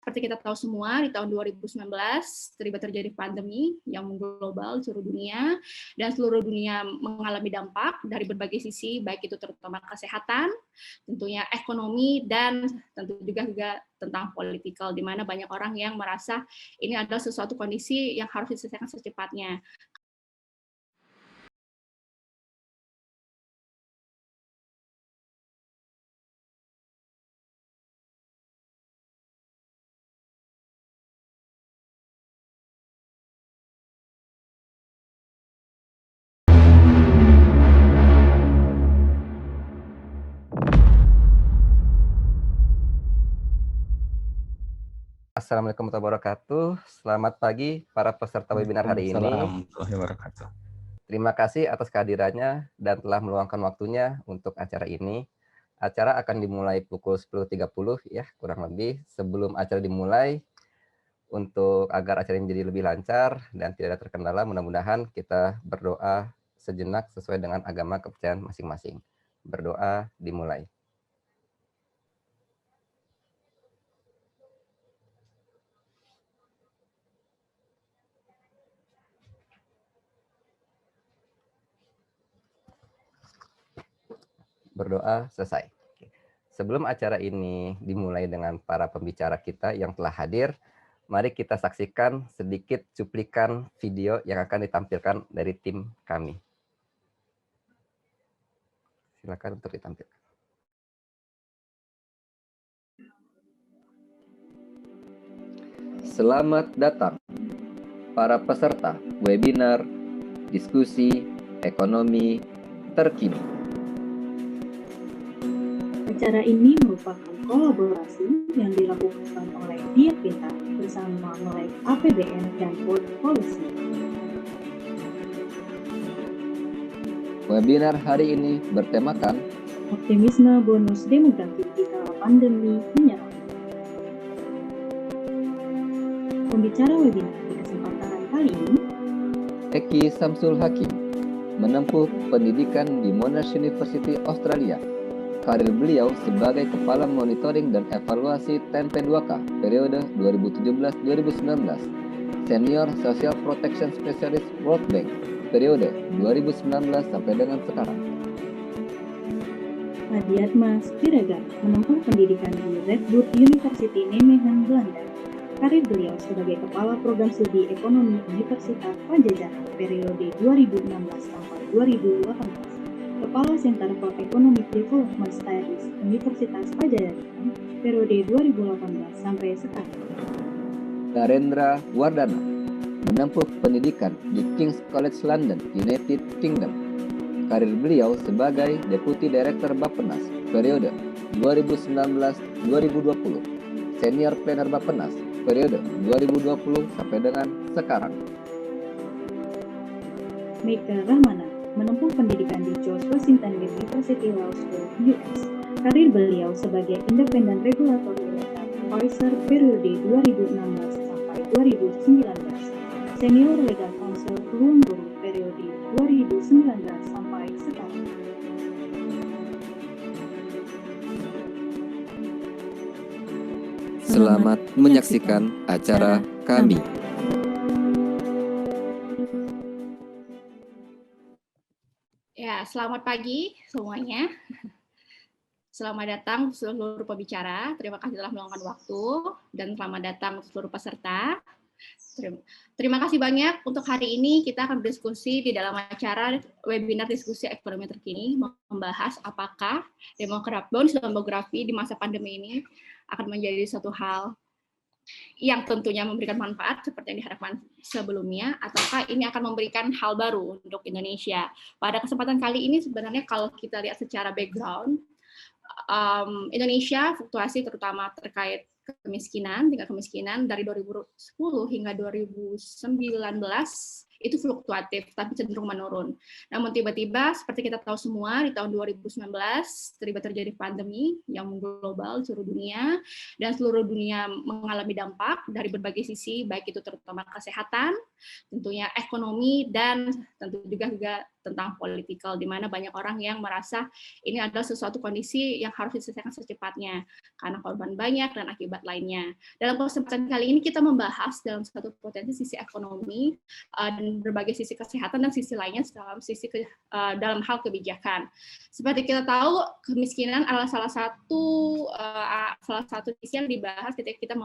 seperti kita tahu semua, di tahun 2019 terjadi pandemi yang mengglobal seluruh dunia, dan seluruh dunia mengalami dampak dari berbagai sisi, baik itu terutama kesehatan, tentunya ekonomi, dan tentu juga tentang politikal, di mana banyak orang yang merasa ini adalah sesuatu kondisi yang harus diselesaikan secepatnya. Assalamualaikum warahmatullahi wabarakatuh. Selamat pagi para peserta webinar hari ini. Terima kasih atas kehadirannya dan telah meluangkan waktunya untuk acara ini. Acara akan dimulai pukul 10.30 ya, kurang lebih. Sebelum acara dimulai, untuk agar acara ini menjadi lebih lancar dan tidak ada terkendala, mudah-mudahan kita berdoa sejenak sesuai dengan agama kepercayaan masing-masing. Berdoa dimulai. Berdoa selesai. Sebelum acara ini dimulai dengan para pembicara kita yang telah hadir, mari kita saksikan sedikit cuplikan video yang akan ditampilkan dari tim kami. Silakan untuk ditampilkan. Selamat datang para peserta webinar diskusi ekonomi terkini. Acara ini merupakan kolaborasi yang dilakukan oleh Dia Pintar bersama Melek APBN dan World Policy. Webinar hari ini bertemakan optimisme bonus demografi di kala pandemi menyerang. Pembicara webinar di kesempatan kali ini, Eki Samsul Hakim, menempuh pendidikan di Monash University Australia. Karir beliau sebagai Kepala Monitoring dan Evaluasi TMP2K periode 2017-2019, Senior Social Protection Specialist World Bank periode 2019 sampai dengan sekarang. Adiatma Spiraga, menempuh pendidikan di Redwood University Nijmegen, Belanda. Karir beliau sebagai Kepala Program Studi Ekonomi Universitas Pajajaran periode 2016 sampai 2018. Kepala Center for Economic Development Studies Universitas Pajajaran periode 2018 sampai sekarang. Narendra Wardana, menempuh pendidikan di King's College London, United Kingdom. Karir beliau sebagai Deputi Director Bappenas periode 2019-2020, Senior Planner Bappenas periode 2020 sampai dengan sekarang. Mika Rahmana, menempuh pendidikan di George Washington University Law School, US. Karir beliau sebagai Independent Regulatory Legal Advisor periode 2016 sampai 2019. Senior Legal Counsel Ruang Guru periode 2019 sampai sekarang. Selamat menyaksikan acara kami. Ya, selamat pagi semuanya. Selamat datang seluruh pembicara. Terima kasih telah meluangkan waktu dan selamat datang seluruh peserta. Terima kasih banyak. Untuk hari ini kita akan berdiskusi di dalam acara webinar diskusi ekonomi terkini, membahas apakah demografi di masa pandemi ini akan menjadi suatu hal yang tentunya memberikan manfaat seperti yang diharapkan sebelumnya, ataukah ini akan memberikan hal baru untuk Indonesia. Pada kesempatan kali ini sebenarnya kalau kita lihat secara background, Indonesia fluktuasi terutama terkait kemiskinan, tingkat kemiskinan dari 2010 hingga 2019 itu fluktuatif, tapi cenderung menurun. Namun tiba-tiba, seperti kita tahu semua, di tahun 2019 terjadi pandemi yang mengglobal seluruh dunia, dan seluruh dunia mengalami dampak dari berbagai sisi, baik itu terutama kesehatan, tentunya ekonomi, dan tentu juga tentang politikal, di mana banyak orang yang merasa ini adalah sesuatu kondisi yang harus diselesaikan secepatnya karena korban banyak dan akibat lainnya. Dalam kesempatan kali ini kita membahas dalam satu potensi sisi ekonomi dan berbagai sisi kesehatan dan sisi lainnya dalam hal kebijakan. Seperti kita tahu, kemiskinan adalah salah satu sisi yang dibahas ketika kita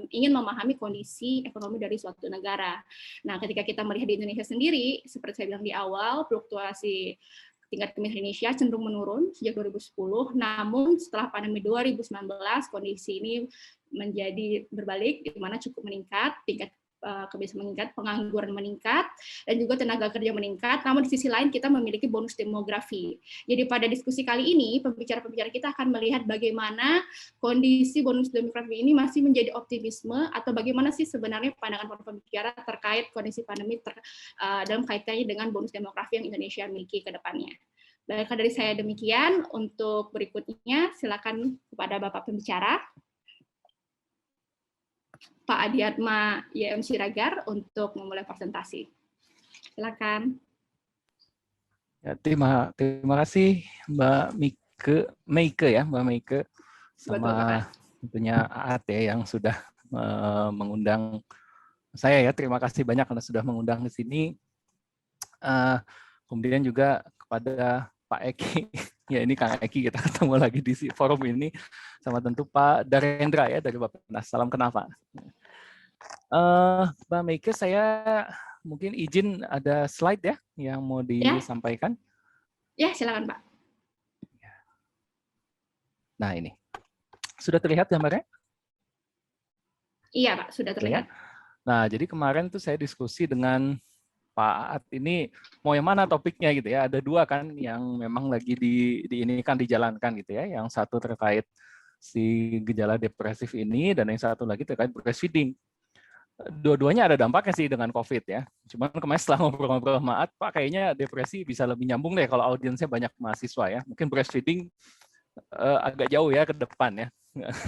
ingin memahami kondisi ekonomi dari suatu negara. Nah, ketika kita melihat di Indonesia sendiri, seperti saya bilang di awal, fluktuasi tingkat kemiskinan Indonesia cenderung menurun sejak 2010, namun setelah pandemi 2019, kondisi ini menjadi berbalik, di mana cukup meningkat, tingkat kemiskinan meningkat, pengangguran meningkat, dan juga tenaga kerja meningkat. Namun di sisi lain kita memiliki bonus demografi. Jadi pada diskusi kali ini, pembicara-pembicara kita akan melihat bagaimana kondisi bonus demografi ini masih menjadi optimisme, atau bagaimana sih sebenarnya pandangan para pembicara terkait kondisi pandemi dalam kaitannya dengan bonus demografi yang Indonesia miliki ke depannya. Baik, dari saya demikian. Untuk berikutnya, silakan kepada Bapak pembicara, Pak Adiatma YM Siregar, untuk memulai presentasi. Silakan. Ya, terima kasih Mbak Meike ya, Mbak Meike, sama tentunya Aat ya yang sudah mengundang saya ya. Terima kasih banyak karena sudah mengundang di sini. Kemudian juga kepada Pak Eki, ya ini Kang Eki, kita ketemu lagi di forum ini, sama tentu Pak Darendra ya dari Bappenas. Salam kenal Pak. Mbak Meike, saya mungkin izin ada slide ya yang mau disampaikan. Ya, silakan Pak. Nah ini, sudah terlihat gambarnya? Iya Pak, sudah terlihat. Nah, jadi kemarin tuh saya diskusi dengan Pak Aat, ini mau yang mana topiknya gitu ya. Ada dua kan yang memang lagi dijalankan gitu ya. Yang satu terkait si gejala depresif ini, dan yang satu lagi terkait breastfeeding. Dua-duanya ada dampaknya sih dengan COVID ya. Cuman kemarin setelah ngobrol-ngobrol sama Aat, Pak kayaknya depresi bisa lebih nyambung deh kalau audiensnya banyak mahasiswa ya. Mungkin breastfeeding agak jauh ya ke depan ya.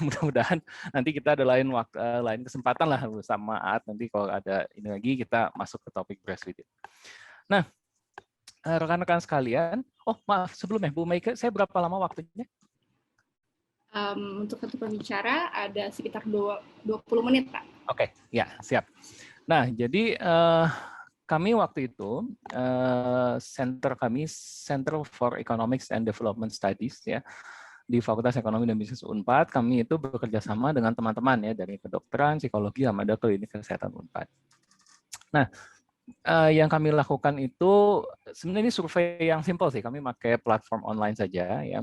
Mudah-mudahan nanti kita ada lain kesempatan lah sama Aat, nanti kalau ada ini lagi kita masuk ke topik breastfeeding. Nah, rekan-rekan sekalian, maaf sebelumnya Bu Meike, saya berapa lama waktunya? Untuk satu pembicara ada sekitar 20 menit Pak. Oke, ya siap. Nah, jadi kami waktu itu Center for Economics and Development Studies ya, di Fakultas Ekonomi dan Bisnis Unpad, kami itu bekerja sama dengan teman-teman ya dari kedokteran, psikologi, sama ada klinik kesehatan Unpad. Nah, yang kami lakukan itu sebenarnya ini survei yang simpel sih, kami pakai platform online saja ya.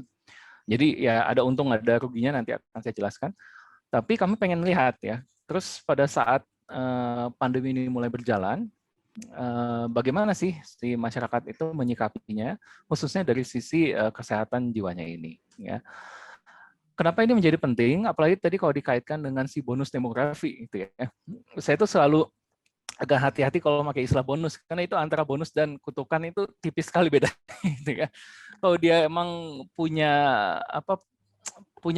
Jadi ya ada untung ada ruginya, nanti akan saya jelaskan. Tapi kami pengen lihat ya, terus pada saat pandemi ini mulai berjalan, bagaimana sih si masyarakat itu menyikapinya, khususnya dari sisi kesehatan jiwanya ini. Ya. Kenapa ini menjadi penting? Apalagi tadi kalau dikaitkan dengan si bonus demografi, gitu ya. Saya itu selalu agak hati-hati kalau pakai istilah bonus, karena itu antara bonus dan kutukan itu tipis sekali beda. Gitu ya. Kalau dia emang punya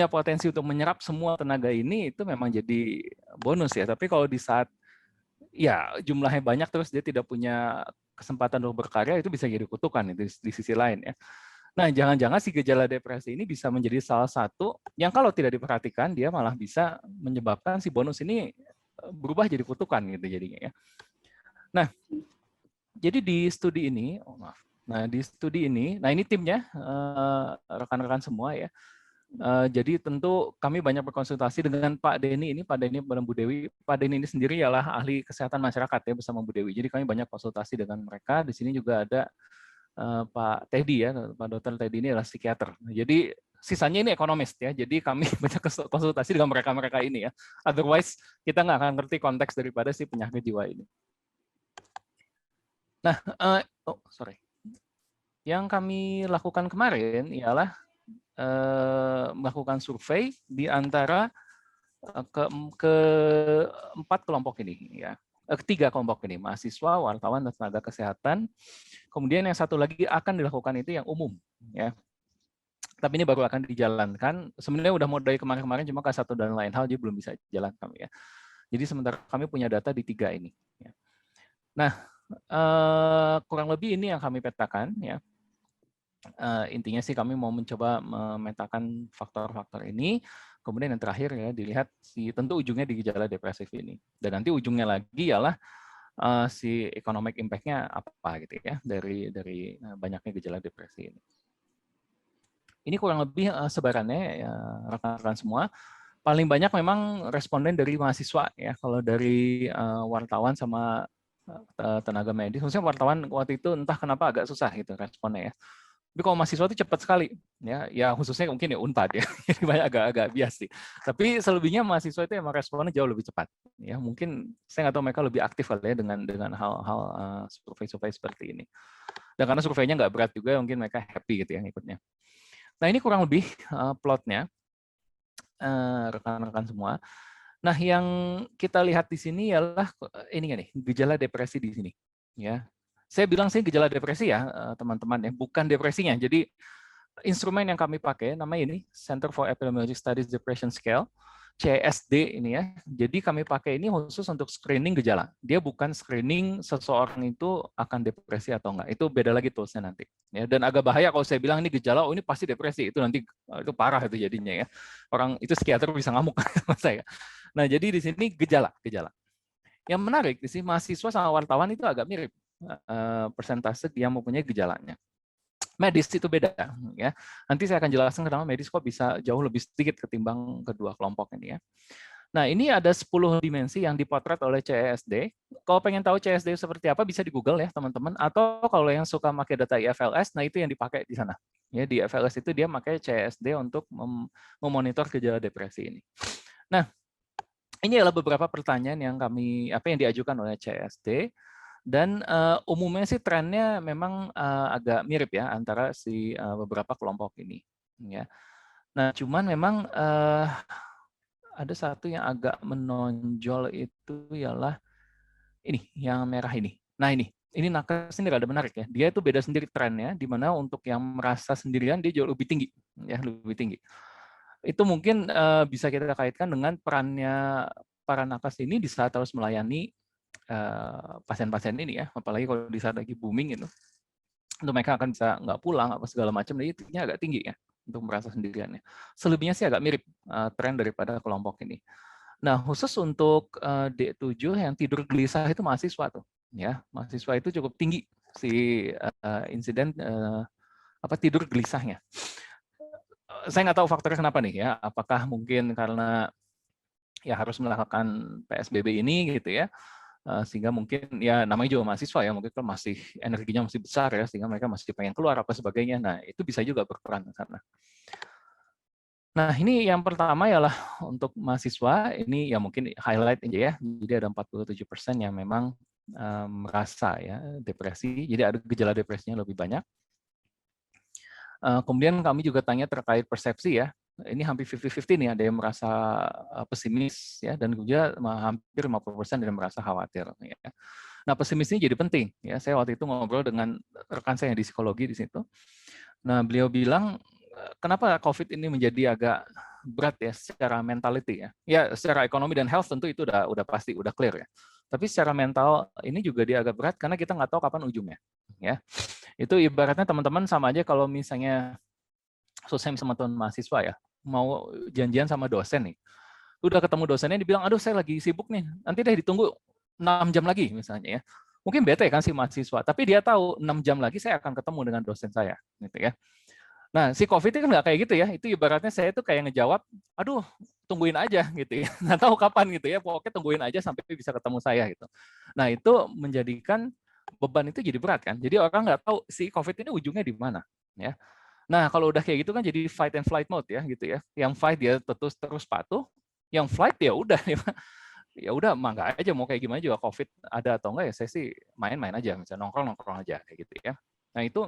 potensi untuk menyerap semua tenaga ini, itu memang jadi bonus ya. Tapi kalau di saat ya jumlahnya banyak terus dia tidak punya kesempatan untuk berkarya, itu bisa jadi kutukan itu di sisi lain ya. Nah, jangan-jangan si gejala depresi ini bisa menjadi salah satu yang kalau tidak diperhatikan dia malah bisa menyebabkan si bonus ini berubah jadi kutukan gitu jadinya ya. Nah, jadi di studi ini, nah ini timnya rekan-rekan semua ya. Jadi tentu kami banyak berkonsultasi dengan Pak Denny ini, Pak Denny dan Bu Dewi. Pak Denny ini sendiri ialah ahli kesehatan masyarakat ya bersama Bu Dewi. Jadi kami banyak konsultasi dengan mereka. Di sini juga ada Pak Teddy ya, Pak Dr. Teddy ini adalah psikiater. Jadi sisanya ini ekonomis ya. Jadi kami banyak konsultasi dengan mereka-mereka ini ya. Otherwise kita nggak akan ngerti konteks daripada si penyakit jiwa ini. Nah, yang kami lakukan kemarin ialah melakukan survei di antara keempat kelompok ini ya. Ketiga kelompok ini, mahasiswa, wartawan, dan tenaga kesehatan. Kemudian yang satu lagi akan dilakukan itu yang umum ya. Tapi ini baru akan dijalankan. Sebenarnya udah mau dari kemarin-kemarin, cuma satu dan lain hal jadi belum bisa jalan kami ya. Jadi sementara kami punya data di tiga ini. Ya. Nah, kurang lebih ini yang kami petakan ya. Intinya sih kami mau mencoba memetakan faktor-faktor ini, kemudian yang terakhir ya dilihat tentu ujungnya di gejala depresif ini, dan nanti ujungnya lagi ialah si economic impact-nya apa gitu ya dari banyaknya gejala depresi ini. Ini kurang lebih sebarannya ya, rekan-rekan semua. Paling banyak memang responden dari mahasiswa ya. Kalau dari wartawan sama tenaga medis, khususnya wartawan waktu itu entah kenapa agak susah gitu responnya ya. Tapi kalau mahasiswa itu cepat sekali, ya khususnya mungkin ya Unpad ya, jadi banyak agak bias sih. Tapi selebihnya mahasiswa itu emang responnya jauh lebih cepat. Ya mungkin saya nggak tahu mereka lebih aktif kali ya dengan hal-hal survei-survei seperti ini. Dan karena surveinya nggak berat juga, mungkin mereka happy gitu ya ngikutnya. Nah ini kurang lebih plotnya, rekan-rekan semua. Nah yang kita lihat di sini ialah ini nih gejala depresi di sini, ya. Saya bilang sih gejala depresi ya, teman-teman ya, bukan depresinya. Jadi instrumen yang kami pakai namanya ini Center for Epidemiologic Studies Depression Scale, CSD ini ya. Jadi kami pakai ini khusus untuk screening gejala. Dia bukan screening seseorang itu akan depresi atau enggak. Itu beda lagi toolsnya nanti. Ya, dan agak bahaya kalau saya bilang ini gejala, oh ini pasti depresi. Itu nanti itu parah itu jadinya ya. Orang itu psikiater bisa ngamuk sama saya. Nah jadi di sini gejala. Yang menarik di sini mahasiswa sama wartawan itu agak mirip. Persentase dia mempunyai gejalanya. Medis itu beda ya. Nanti saya akan jelaskan kenapa medis kok bisa jauh lebih sedikit ketimbang kedua kelompok ini ya. Nah, ini ada 10 dimensi yang dipotret oleh CSD. Kalau pengen tahu CSD seperti apa bisa di Google ya, teman-teman. Atau kalau yang suka pakai data IFLS, nah itu yang dipakai di sana. Ya, di IFLS itu dia pakai CSD untuk memonitor gejala depresi ini. Nah, ini adalah beberapa pertanyaan yang yang diajukan oleh CSD. Dan umumnya sih trennya memang agak mirip ya antara beberapa kelompok ini. Ya. Nah, cuman memang ada satu yang agak menonjol itu ialah ini, yang merah ini. Nah ini nakes ini rada menarik ya. Dia itu beda sendiri trennya, di mana untuk yang merasa sendirian dia jauh lebih tinggi, ya lebih tinggi. Itu mungkin bisa kita kaitkan dengan perannya para nakes ini di saat harus melayani pasien-pasien ini ya, apalagi kalau di saat lagi booming itu mereka akan bisa nggak pulang apa segala macam, jadi itu agak tinggi ya untuk merasa sendiriannya. Selebihnya sih agak mirip tren daripada kelompok ini. Nah khusus untuk D7 yang tidur gelisah itu mahasiswa tuh, ya mahasiswa itu cukup tinggi si insiden tidur gelisahnya. Saya nggak tahu faktornya kenapa nih ya, apakah mungkin karena ya harus melakukan PSBB ini gitu ya, sehingga mungkin ya namanya juga mahasiswa ya, mungkin kan masih energinya masih besar ya, sehingga mereka masih pengen keluar apa sebagainya. Nah itu bisa juga berperan ke sana. Nah ini yang pertama ialah untuk mahasiswa, ini ya mungkin highlight aja ya, jadi ada 47% yang memang merasa ya depresi, jadi ada gejala depresinya lebih banyak. Kemudian kami juga tanya terkait persepsi ya, ini hampir 50-50 nih, ada yang merasa pesimis ya, dan juga hampir 50% yang merasa khawatir ya. Nah pesimis ini jadi penting ya, saya waktu itu ngobrol dengan rekan saya yang di psikologi di situ. Nah beliau bilang kenapa COVID ini menjadi agak berat ya secara mentality ya. Ya secara ekonomi dan health tentu itu udah pasti, udah clear ya. Tapi secara mental ini juga dia agak berat karena kita nggak tahu kapan ujungnya ya. Itu ibaratnya teman-teman sama aja kalau misalnya khususnya sama teman mahasiswa ya, mau janjian sama dosen nih. Udah ketemu dosennya dibilang, aduh saya lagi sibuk nih, nanti deh ditunggu 6 jam lagi misalnya ya. Mungkin bete kan si mahasiswa, tapi dia tahu 6 jam lagi saya akan ketemu dengan dosen saya. Gitu ya. Nah, si COVID itu kan nggak kayak gitu ya, itu ibaratnya saya tuh kayak ngejawab, aduh tungguin aja gitu ya, nggak tahu kapan gitu ya, pokoknya tungguin aja sampai bisa ketemu saya gitu. Nah itu menjadikan beban itu jadi berat kan, jadi orang nggak tahu si COVID ini ujungnya di mana. Ya. Nah, kalau udah kayak gitu kan jadi fight and flight mode ya gitu ya. Yang fight dia terus patuh, yang flight ya udah mangga aja mau kayak gimana juga COVID ada atau enggak ya saya sih main-main aja, misalnya nongkrong aja kayak gitu ya. Nah, itu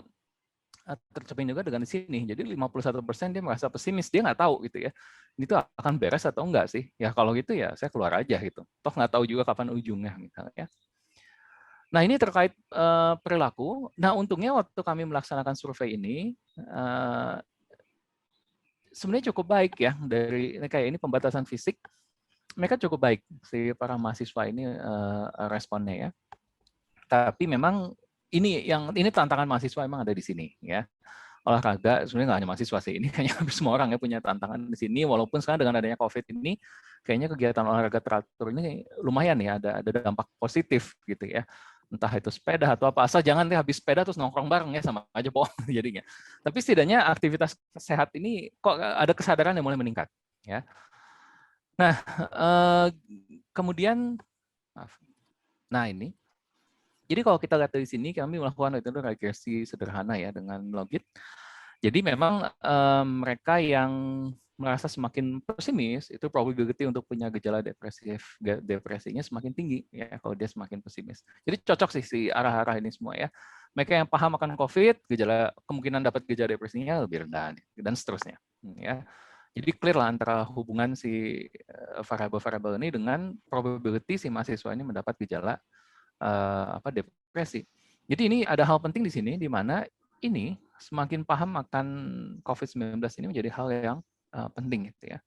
tercermin juga dengan di sini. Jadi 51% dia merasa pesimis, dia nggak tahu gitu ya. Ini tuh akan beres atau enggak sih? Ya kalau gitu ya saya keluar aja gitu. Toh nggak tahu juga kapan ujungnya misalnya ya. Nah, ini terkait perilaku. Nah, untungnya waktu kami melaksanakan survei ini, sebenarnya cukup baik ya, dari kayak ini pembatasan fisik, mereka cukup baik, si para mahasiswa ini responnya ya. Tapi memang ini tantangan mahasiswa emang ada di sini ya. Olahraga sebenarnya nggak hanya mahasiswa sih, ini kayaknya hampir semua orang ya punya tantangan di sini. Walaupun sekarang dengan adanya COVID ini, kayaknya kegiatan olahraga teratur ini lumayan ya, ada dampak positif gitu ya. Entah itu sepeda atau apa, asal jangan habis sepeda terus nongkrong bareng ya, sama aja bohong jadinya. Tapi setidaknya aktivitas sehat ini kok ada kesadaran yang mulai meningkat ya. Nah, kemudian nah ini. Jadi kalau kita lihat dari sini, kami melakukan itu regresi sederhana ya dengan logit. Jadi memang mereka yang merasa semakin pesimis, itu probability untuk punya gejala depresinya semakin tinggi ya kalau dia semakin pesimis. Jadi cocok sih si arah-arah ini semua ya. Mereka yang paham akan COVID, kemungkinan dapat gejala depresinya lebih rendah dan seterusnya. Ya. Jadi clear lah antara hubungan si variabel-variabel ini dengan probability si mahasiswa ini mendapat gejala depresi. Jadi ini ada hal penting di sini, di mana ini semakin paham akan COVID-19 ini menjadi hal yang penting gitu ya.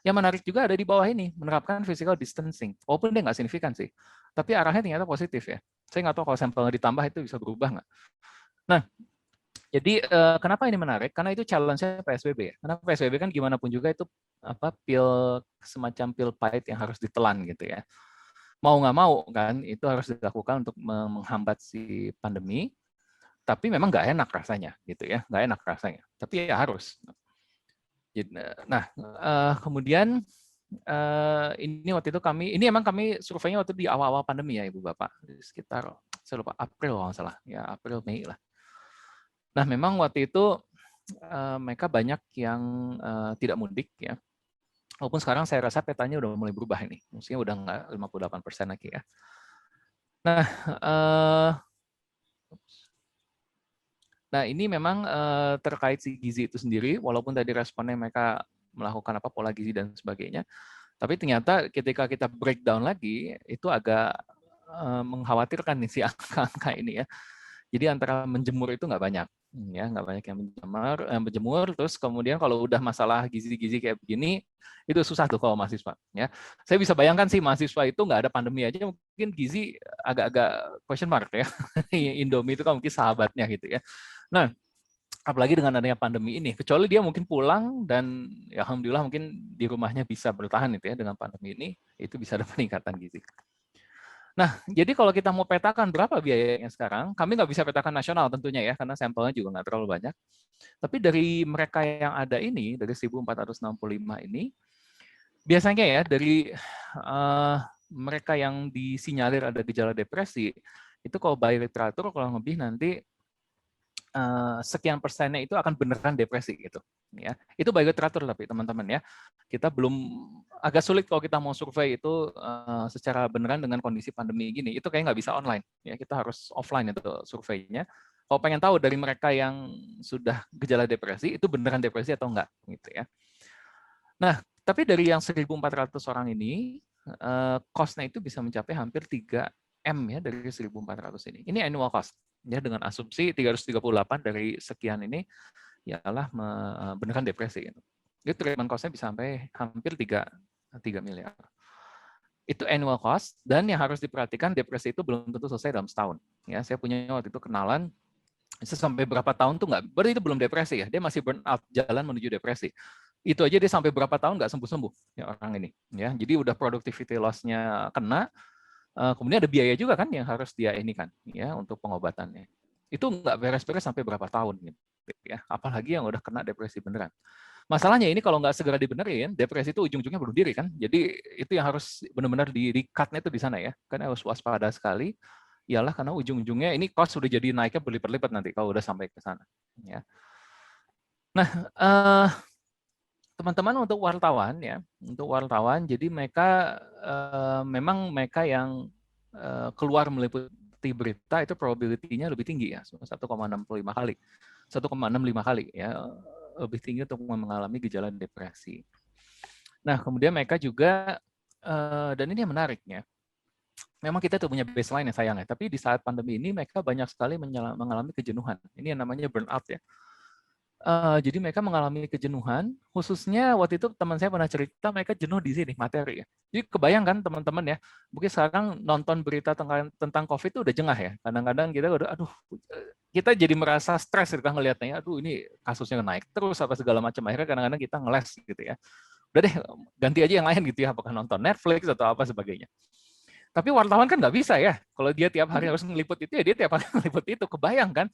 Yang menarik juga ada di bawah ini, menerapkan physical distancing. Walaupun dia nggak signifikan sih, tapi arahnya ternyata positif ya. Saya nggak tahu kalau sampelnya ditambah itu bisa berubah nggak. Nah, jadi kenapa ini menarik? Karena itu challenge-nya PSBB ya. Karena PSBB kan gimana pun juga itu semacam pil pahit yang harus ditelan gitu ya. Mau nggak mau kan itu harus dilakukan untuk menghambat si pandemi, tapi memang nggak enak rasanya gitu ya, nggak enak rasanya, tapi ya harus. Nah, kemudian ini waktu itu emang kami surveinya waktu di awal-awal pandemi ya Ibu Bapak, sekitar saya lupa April kalau nggak salah, ya April Mei lah. Nah memang waktu itu mereka banyak yang tidak mudik ya. Walaupun sekarang saya rasa petanya udah mulai berubah ini, maksudnya udah nggak 58% lagi ya. Nah ini memang terkait si gizi itu sendiri, walaupun tadi responnya mereka melakukan pola gizi dan sebagainya, tapi ternyata ketika kita breakdown lagi, itu agak mengkhawatirkan nih si angka-angka ini ya. Jadi antara menjemur itu nggak banyak. Ya, nggak banyak yang menjemur, terus kemudian kalau udah masalah gizi-gizi kayak begini, itu susah tuh kalau mahasiswa. Ya, saya bisa bayangkan sih mahasiswa itu nggak ada pandemi aja, mungkin gizi agak-agak question mark ya. Indomie itu kan mungkin sahabatnya gitu ya. Nah, apalagi dengan adanya pandemi ini, kecuali dia mungkin pulang dan ya alhamdulillah mungkin di rumahnya bisa bertahan itu ya dengan pandemi ini, itu bisa ada peningkatan gizi. Nah, jadi kalau kita mau petakan berapa biayanya sekarang, kami nggak bisa petakan nasional tentunya ya, karena sampelnya juga nggak terlalu banyak. Tapi dari mereka yang ada ini, dari 1.465 ini, biasanya ya dari mereka yang disinyalir ada gejala depresi, itu kalau by literatur kurang lebih nanti sekian persennya itu akan beneran depresi gitu ya. Itu by literatur tapi teman-teman ya. Kita belum, agak sulit kalau kita mau survei itu secara beneran dengan kondisi pandemi gini. Itu kayak nggak bisa online ya. Kita harus offline itu surveinya. Kalau pengen tahu dari mereka yang sudah gejala depresi itu beneran depresi atau enggak gitu ya. Nah, tapi dari yang 1.400 orang ini cost-nya itu bisa mencapai hampir 3M ya dari 1.400 ini. Ini annual cost. Ya, dengan asumsi 338 dari sekian ini ialah beneran depresi. Gitu. Itu treatment cost-nya bisa sampai hampir 3 miliar. Itu annual cost, dan yang harus diperhatikan depresi itu belum tentu selesai dalam setahun. Ya, saya punya waktu itu kenalan, sampai berapa tahun tuh nggak, berarti itu belum depresi ya, dia masih burn out, jalan menuju depresi. Itu aja dia sampai berapa tahun nggak sembuh-sembuh ya orang ini. Ya, jadi udah productivity loss-nya kena. Kemudian ada biaya juga kan yang harus dia ini kan ya untuk pengobatannya. Itu nggak beres-beres sampai berapa tahun gitu ya. Apalagi yang udah kena depresi beneran. Masalahnya ini kalau nggak segera dibenerin, depresi itu ujung-ujungnya bunuh diri kan. Jadi itu yang harus benar-benar di-cut-nya itu di sana ya. Karena harus waspada sekali. Ialah karena ujung-ujungnya ini cost sudah jadi naiknya berlipat-lipat nanti kalau udah sampai ke sana. Ya. Nah, teman-teman untuk wartawan ya, jadi mereka memang mereka yang keluar meliputi berita itu probability-nya lebih tinggi ya, 1,65 kali, 1,65 kali ya, lebih tinggi untuk mengalami gejala depresi. Nah, kemudian mereka juga dan ini yang menariknya, memang kita tuh punya baseline yang sayangnya, tapi di saat pandemi ini mereka banyak sekali mengalami kejenuhan. Ini yang namanya burnout ya. Jadi mereka mengalami kejenuhan, khususnya waktu itu teman saya pernah cerita mereka jenuh di sini materi ya. Jadi kebayangkan teman-teman ya, mungkin sekarang nonton berita tentang COVID itu udah jengah ya. Kadang-kadang kita udah, aduh, kita jadi merasa stres gitu kan ngelihatnya, aduh ini kasusnya naik terus apa segala macam. Akhirnya kadang-kadang kita ngeles gitu ya. Udah deh, ganti aja yang lain gitu ya, apakah nonton Netflix atau apa sebagainya. Tapi wartawan kan nggak bisa ya, kalau dia tiap hari harus ngeliput itu ya dia tiap hari ngeliput itu, kebayang kan?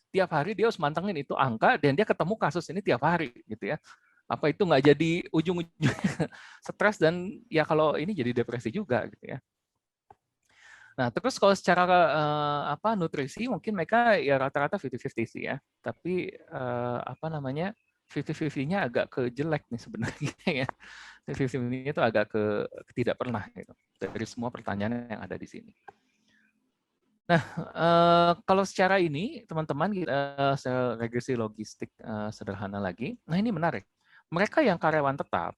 Tiap hari dia harus mantengin itu angka dan dia ketemu kasus ini tiap hari gitu ya. Apa itu nggak jadi ujung-ujungnya stres dan ya kalau ini jadi depresi juga gitu ya. Nah, terus kalau secara nutrisi mungkin mereka ya rata-rata 50-50 sih ya. Tapi 50-50-nya agak ke jelek nih sebenarnya ya. 50-50-nya itu agak ke tidak pernah gitu dari semua pertanyaan yang ada di sini. Nah, kalau secara ini, teman-teman, secara regresi logistik sederhana lagi, nah ini menarik. Mereka yang karyawan tetap,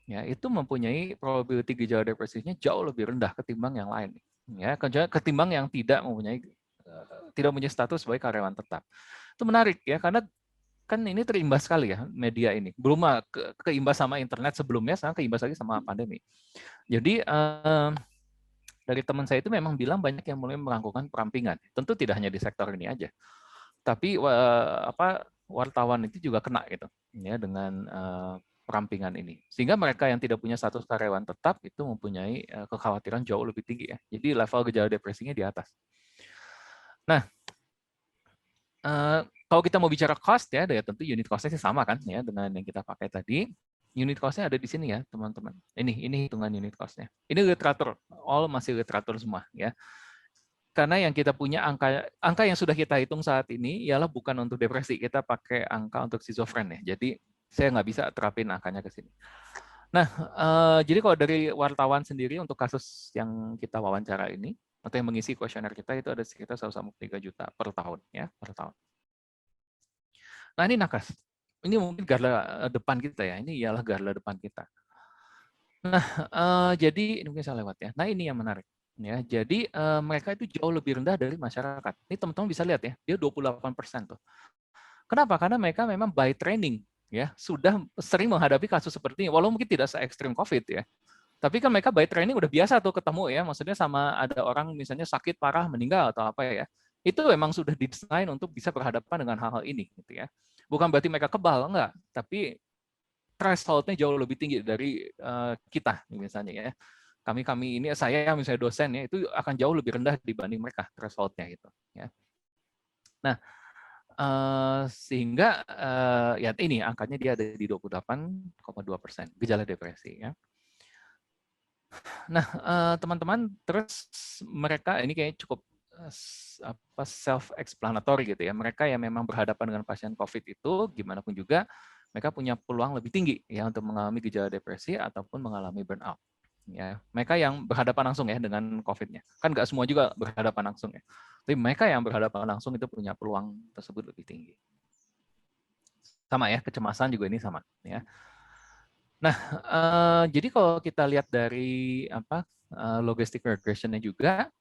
ya itu mempunyai probability gejala depresinya jauh lebih rendah ketimbang yang lain. Ya, ketimbang yang tidak mempunyai status sebagai karyawan tetap. Itu menarik ya, karena kan ini terimbas sekali ya media ini. Belum keimbas sama internet sebelumnya, sekarang keimbas lagi sama pandemi. Jadi dari teman saya itu memang bilang banyak yang mulai melakukan perampingan. Tentu tidak hanya di sektor ini aja, tapi wartawan itu juga kena gitu ya dengan perampingan ini. Sehingga mereka yang tidak punya status karyawan tetap itu mempunyai kekhawatiran jauh lebih tinggi ya. Jadi level gejala depresinya di atas. Nah, kalau kita mau bicara cost ya tentu unit cost-nya sih sama kan ya dengan yang kita pakai tadi. Unit cost-nya ada di sini ya, teman-teman. Ini hitungan unit cost-nya. Ini literatur, all masih literatur semua ya. Karena yang kita punya angka yang sudah kita hitung saat ini ialah bukan untuk depresi, kita pakai angka untuk schizofren ya. Jadi saya nggak bisa terapin angkanya ke sini. Nah, jadi kalau dari wartawan sendiri untuk kasus yang kita wawancara ini atau yang mengisi kuesioner kita itu ada sekitar 1,3 juta per tahun ya, per tahun. Nah, ini nakes. Ini mungkin garda depan kita ya. Ini ialah garda depan kita. Nah, jadi ini mungkin saya lewat ya. Nah, ini yang menarik. Ya, jadi mereka itu jauh lebih rendah dari masyarakat. Ini teman-teman bisa lihat ya, dia 28% tuh. Kenapa? Karena mereka memang by training ya, sudah sering menghadapi kasus seperti ini. Walau mungkin tidak se-ekstrim COVID ya. Tapi kan mereka by training udah biasa tuh ketemu ya. Maksudnya sama ada orang misalnya sakit parah, meninggal atau apa ya. Itu memang sudah didesain untuk bisa berhadapan dengan hal-hal ini gitu ya. Bukan berarti mereka kebal, enggak. Tapi threshold-nya jauh lebih tinggi dari kita misalnya ya. Kami ini saya misalnya dosen ya itu akan jauh lebih rendah dibanding mereka threshold-nya gitu ya. Nah, sehingga ya ini angkanya dia ada di 28,2% gejala depresi ya. Nah, teman-teman terus mereka ini kayaknya cukup self-explanatory gitu ya. Mereka yang memang berhadapan dengan pasien COVID itu gimana pun juga mereka punya peluang lebih tinggi ya untuk mengalami gejala depresi ataupun mengalami burnout. Ya, mereka yang berhadapan langsung ya dengan COVID-nya. Kan nggak semua juga berhadapan langsung ya. Tapi mereka yang berhadapan langsung itu punya peluang tersebut lebih tinggi. Sama ya, kecemasan juga ini sama ya. Nah, jadi kalau kita lihat dari logistic regression-nya juga,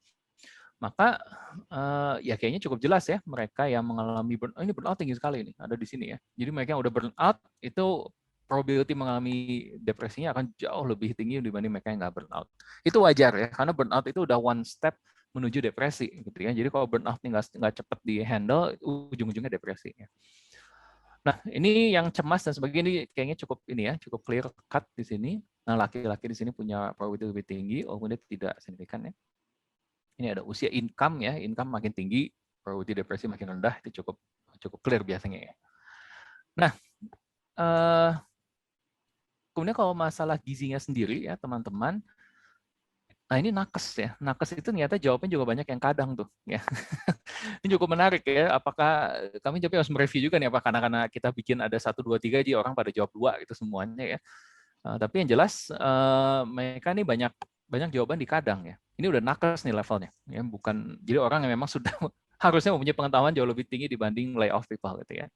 maka ya kayaknya cukup jelas ya mereka yang mengalami burnout. Ini burnout tinggi sekali ini, ada di sini ya. Jadi mereka yang udah burnout itu probability mengalami depresinya akan jauh lebih tinggi dibanding mereka yang nggak burnout. Itu wajar ya, karena burnout itu udah one step menuju depresi gitu ya. Jadi kalau burnout nggak cepat di handle, ujung-ujungnya depresi ya. Nah, ini yang cemas dan sebagainya ini kayaknya cukup ini ya, cukup clear cut di sini. Nah, laki-laki di sini punya probability lebih tinggi, walaupun dia tidak signifikan ya. Ini ada usia income ya, income makin tinggi, probability depresi makin rendah, itu cukup clear biasanya ya. Nah, kemudian kalau masalah gizinya sendiri ya teman-teman, nah ini nakes ya, nakes itu ternyata jawabnya juga banyak yang kadang tuh ya. Ini cukup menarik ya, apakah kami juga harus mereview juga nih, apa karena kita bikin ada 1, 2, 3 aja orang pada jawab 2 itu semuanya ya. Tapi yang jelas mereka ini banyak jawaban di kadang ya. Ini udah nakes nih levelnya, ya bukan jadi orang yang memang sudah harusnya mempunyai pengetahuan jauh lebih tinggi dibanding layoff people gitu ya.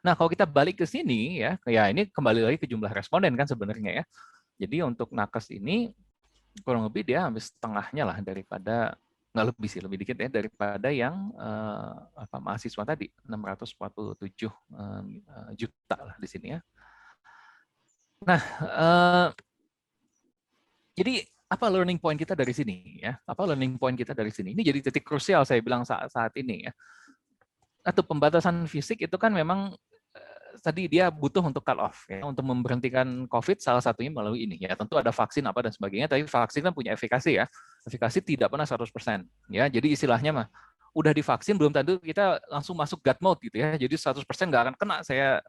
Nah kalau kita balik ke sini ya ini kembali lagi ke jumlah responden kan sebenarnya ya. Jadi untuk nakes ini kurang lebih dia hampir setengahnya lah daripada nggak lebih sih, lebih dikit ya daripada yang mahasiswa tadi 647 juta lah di sini ya. Nah, jadi apa learning point kita dari sini ya? Apa learning point kita dari sini? Ini jadi titik krusial saya bilang saat ini ya. Atau pembatasan fisik itu kan memang tadi dia butuh untuk cut off ya, untuk memberhentikan COVID salah satunya melalui ini ya. Tentu ada vaksin apa dan sebagainya, tapi vaksin kan punya efikasi ya. Efikasi tidak pernah 100% ya. Jadi istilahnya mah udah divaksin belum tentu kita langsung masuk God mode gitu ya. Jadi 100% nggak akan kena saya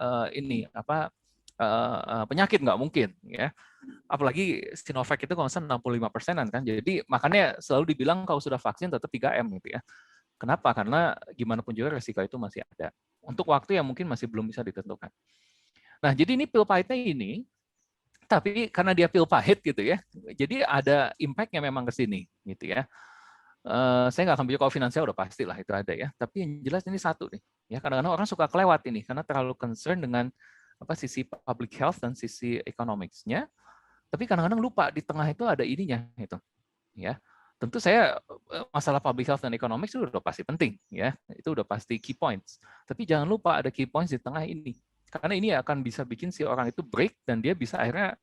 penyakit, nggak mungkin ya. Apalagi Sinovac itu kalau misalnya 65%-an kan. Jadi makanya selalu dibilang kalau sudah vaksin tetap 3M gitu ya. Kenapa? Karena gimana pun juga resiko itu masih ada. Untuk waktu yang mungkin masih belum bisa ditentukan. Nah, jadi ini pil pahitnya ini, tapi karena dia pil pahit gitu ya, jadi ada impact-nya memang ke sini gitu ya. Saya nggak akan bicara kalau finansial udah pasti lah itu ada ya. Tapi yang jelas ini satu nih. Ya, kadang-kadang orang suka kelewat ini karena terlalu concern dengan sisi public health dan sisi economics-nya. Tapi kadang-kadang lupa di tengah itu ada ininya itu. Ya. Tentu saya masalah public health dan economics itu udah pasti penting ya. Itu udah pasti key points. Tapi jangan lupa ada key points di tengah ini. Karena ini akan bisa bikin si orang itu break dan dia bisa akhirnya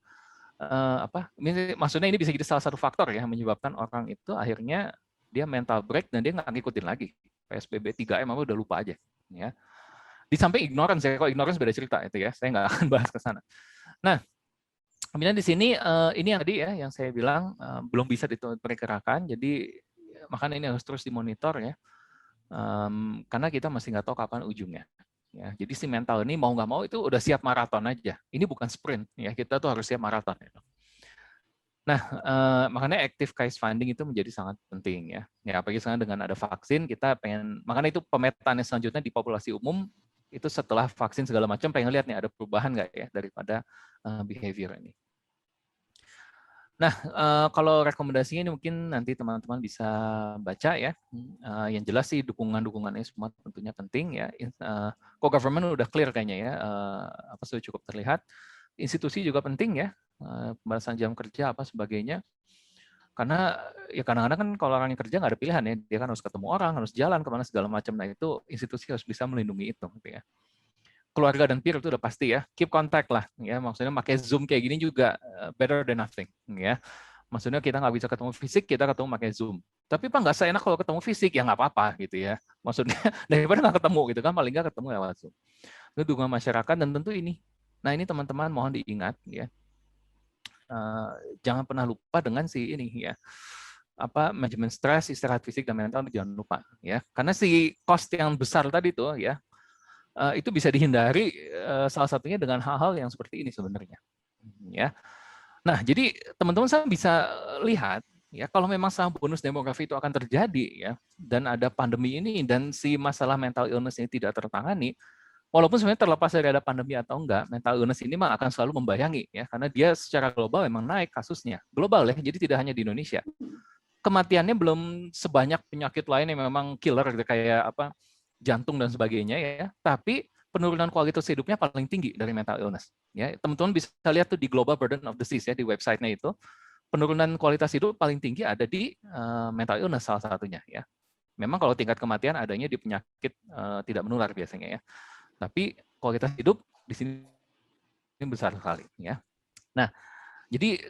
maksudnya ini bisa jadi salah satu faktor ya menyebabkan orang itu akhirnya dia mental break dan dia nggak ngikutin lagi. PSBB 3M apa udah lupa aja ya. Di samping ignorance ya, kalau ignorance beda cerita itu ya. Saya nggak akan bahas ke sana. Nah, kemudian di sini ini yang tadi ya yang saya bilang belum bisa diperkirakan, jadi makanya ini harus terus dimonitor ya, karena kita masih nggak tahu kapan ujungnya. Ya, jadi si mental ini mau nggak mau itu udah siap maraton aja. Ini bukan sprint ya, kita tuh harus siap maraton. Ya. Nah, makanya active case finding itu menjadi sangat penting ya. Ya apalagi sekarang dengan ada vaksin kita pengen, makanya itu pemetaan selanjutnya di populasi umum itu setelah vaksin segala macam pengen lihat nih ada perubahan nggak ya daripada behavior ini. Nah, kalau rekomendasinya ini mungkin nanti teman-teman bisa baca ya. Yang jelas sih dukungan-dukungannya semua tentunya penting ya. Co-government udah clear kayaknya ya, sudah cukup terlihat. Institusi juga penting ya, pembatasan jam kerja apa sebagainya. Karena ya kadang-kadang kan kalau orang yang kerja nggak ada pilihan ya, dia kan harus ketemu orang, harus jalan kemana segala macam. Nah itu institusi harus bisa melindungi itu. Gitu ya. Keluarga dan peer itu udah pasti ya, keep contact lah ya, maksudnya pakai Zoom kayak gini juga better than nothing ya. Maksudnya kita nggak bisa ketemu fisik, kita ketemu pakai Zoom. Tapi Pak nggak seenak kalau ketemu fisik ya nggak apa-apa gitu ya. Maksudnya daripada nggak ketemu gitu kan, paling nggak ketemu lewat Zoom. Itu dukungan masyarakat dan tentu ini. Nah ini teman-teman mohon diingat ya, jangan pernah lupa dengan si ini ya, manajemen stres, istirahat fisik dan mental jangan lupa ya, karena si cost yang besar tadi tuh ya. Itu bisa dihindari salah satunya dengan hal-hal yang seperti ini sebenarnya. Ya. Nah, jadi teman-teman saya bisa lihat ya kalau memang sama bonus demografi itu akan terjadi ya dan ada pandemi ini dan si masalah mental illness ini tidak tertangani, walaupun sebenarnya terlepas dari ada pandemi atau enggak, mental illness ini memang akan selalu membayangi ya karena dia secara global memang naik kasusnya. Global ya, jadi tidak hanya di Indonesia. Kematiannya belum sebanyak penyakit lain yang memang killer kayak jantung dan sebagainya ya, tapi penurunan kualitas hidupnya paling tinggi dari mental illness. Ya, teman-teman bisa lihat tuh di Global Burden of Disease ya di website-nya itu, penurunan kualitas hidup paling tinggi ada di mental illness salah satunya ya. Memang kalau tingkat kematian adanya di penyakit tidak menular biasanya ya, tapi kualitas hidup di sini besar sekali ya. Nah, jadi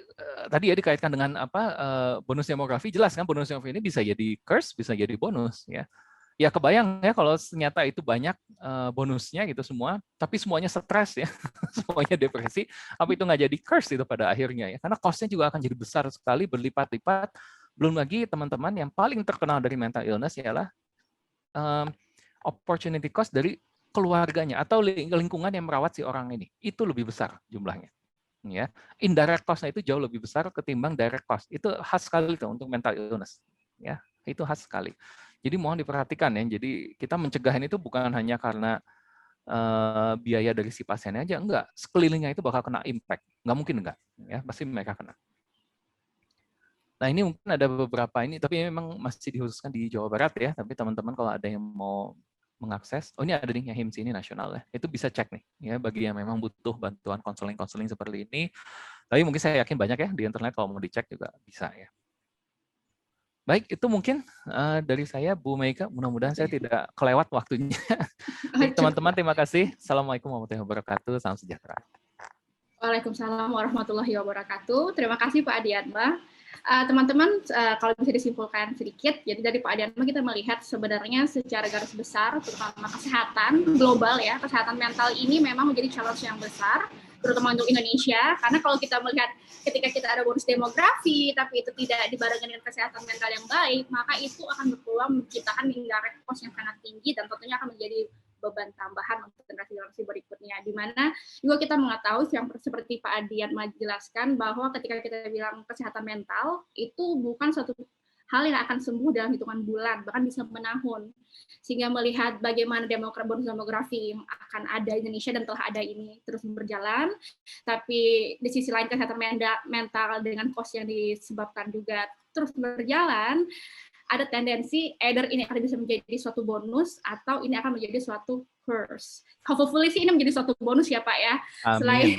tadi ya dikaitkan dengan bonus demografi, jelas kan bonus demografi ini bisa jadi curse, bisa jadi bonus ya. Ya kebayang ya kalau ternyata itu banyak bonusnya gitu semua, tapi semuanya stres ya, semuanya depresi, apa itu nggak jadi curse itu pada akhirnya ya, karena cost-nya juga akan jadi besar sekali, berlipat-lipat. Belum lagi teman-teman yang paling terkenal dari mental illness ialah opportunity cost dari keluarganya atau lingkungan yang merawat si orang ini, itu lebih besar jumlahnya. Ya, indirect cost-nya itu jauh lebih besar ketimbang direct cost. Itu khas sekali tuh untuk mental illness. Ya, itu khas sekali. Jadi mohon diperhatikan ya. Jadi kita mencegah ini itu bukan hanya karena biaya dari si pasiennya aja, enggak. Sekelilingnya itu bakal kena impact. Nggak mungkin enggak. Ya, pasti mereka kena. Nah ini mungkin ada beberapa ini, tapi memang masih dikhususkan di Jawa Barat ya. Tapi teman-teman kalau ada yang mau mengakses, oh ini ada nih yang HIMSS ini nasional ya. Itu bisa cek nih ya bagi yang memang butuh bantuan konseling seperti ini. Tapi mungkin saya yakin banyak ya di internet kalau mau dicek juga bisa ya. Baik, itu mungkin dari saya, Bu Meika. Mudah-mudahan saya tidak kelewat waktunya. Baik, teman-teman, terima kasih. Assalamualaikum warahmatullahi wabarakatuh. Salam sejahtera. Waalaikumsalam warahmatullahi wabarakatuh. Terima kasih Pak Adiatma. Teman-teman, kalau bisa disimpulkan sedikit, jadi dari Pak Adiatma kita melihat sebenarnya secara garis besar, terutama kesehatan global ya, kesehatan mental ini memang menjadi challenge yang besar, terutama untuk Indonesia, karena kalau kita melihat ketika kita ada bonus demografi, tapi itu tidak dibarengi dengan kesehatan mental yang baik, maka itu akan berpeluang menciptakan indirect cost yang sangat tinggi dan tentunya akan menjadi beban tambahan untuk generasi berikutnya. Di mana juga kita mengetahui yang seperti Pak Adiatma jelaskan bahwa ketika kita bilang kesehatan mental itu bukan suatu hal yang akan sembuh dalam hitungan bulan, bahkan bisa menahun. Sehingga melihat bagaimana bonus demografi yang akan ada di Indonesia dan telah ada ini terus berjalan, tapi di sisi lain kesehatan mental dengan cost yang disebabkan juga terus berjalan, ada tendensi either ini akan bisa menjadi suatu bonus atau ini akan menjadi suatu curse. Hopefully sih ini menjadi suatu bonus ya Pak ya. Amin. Selain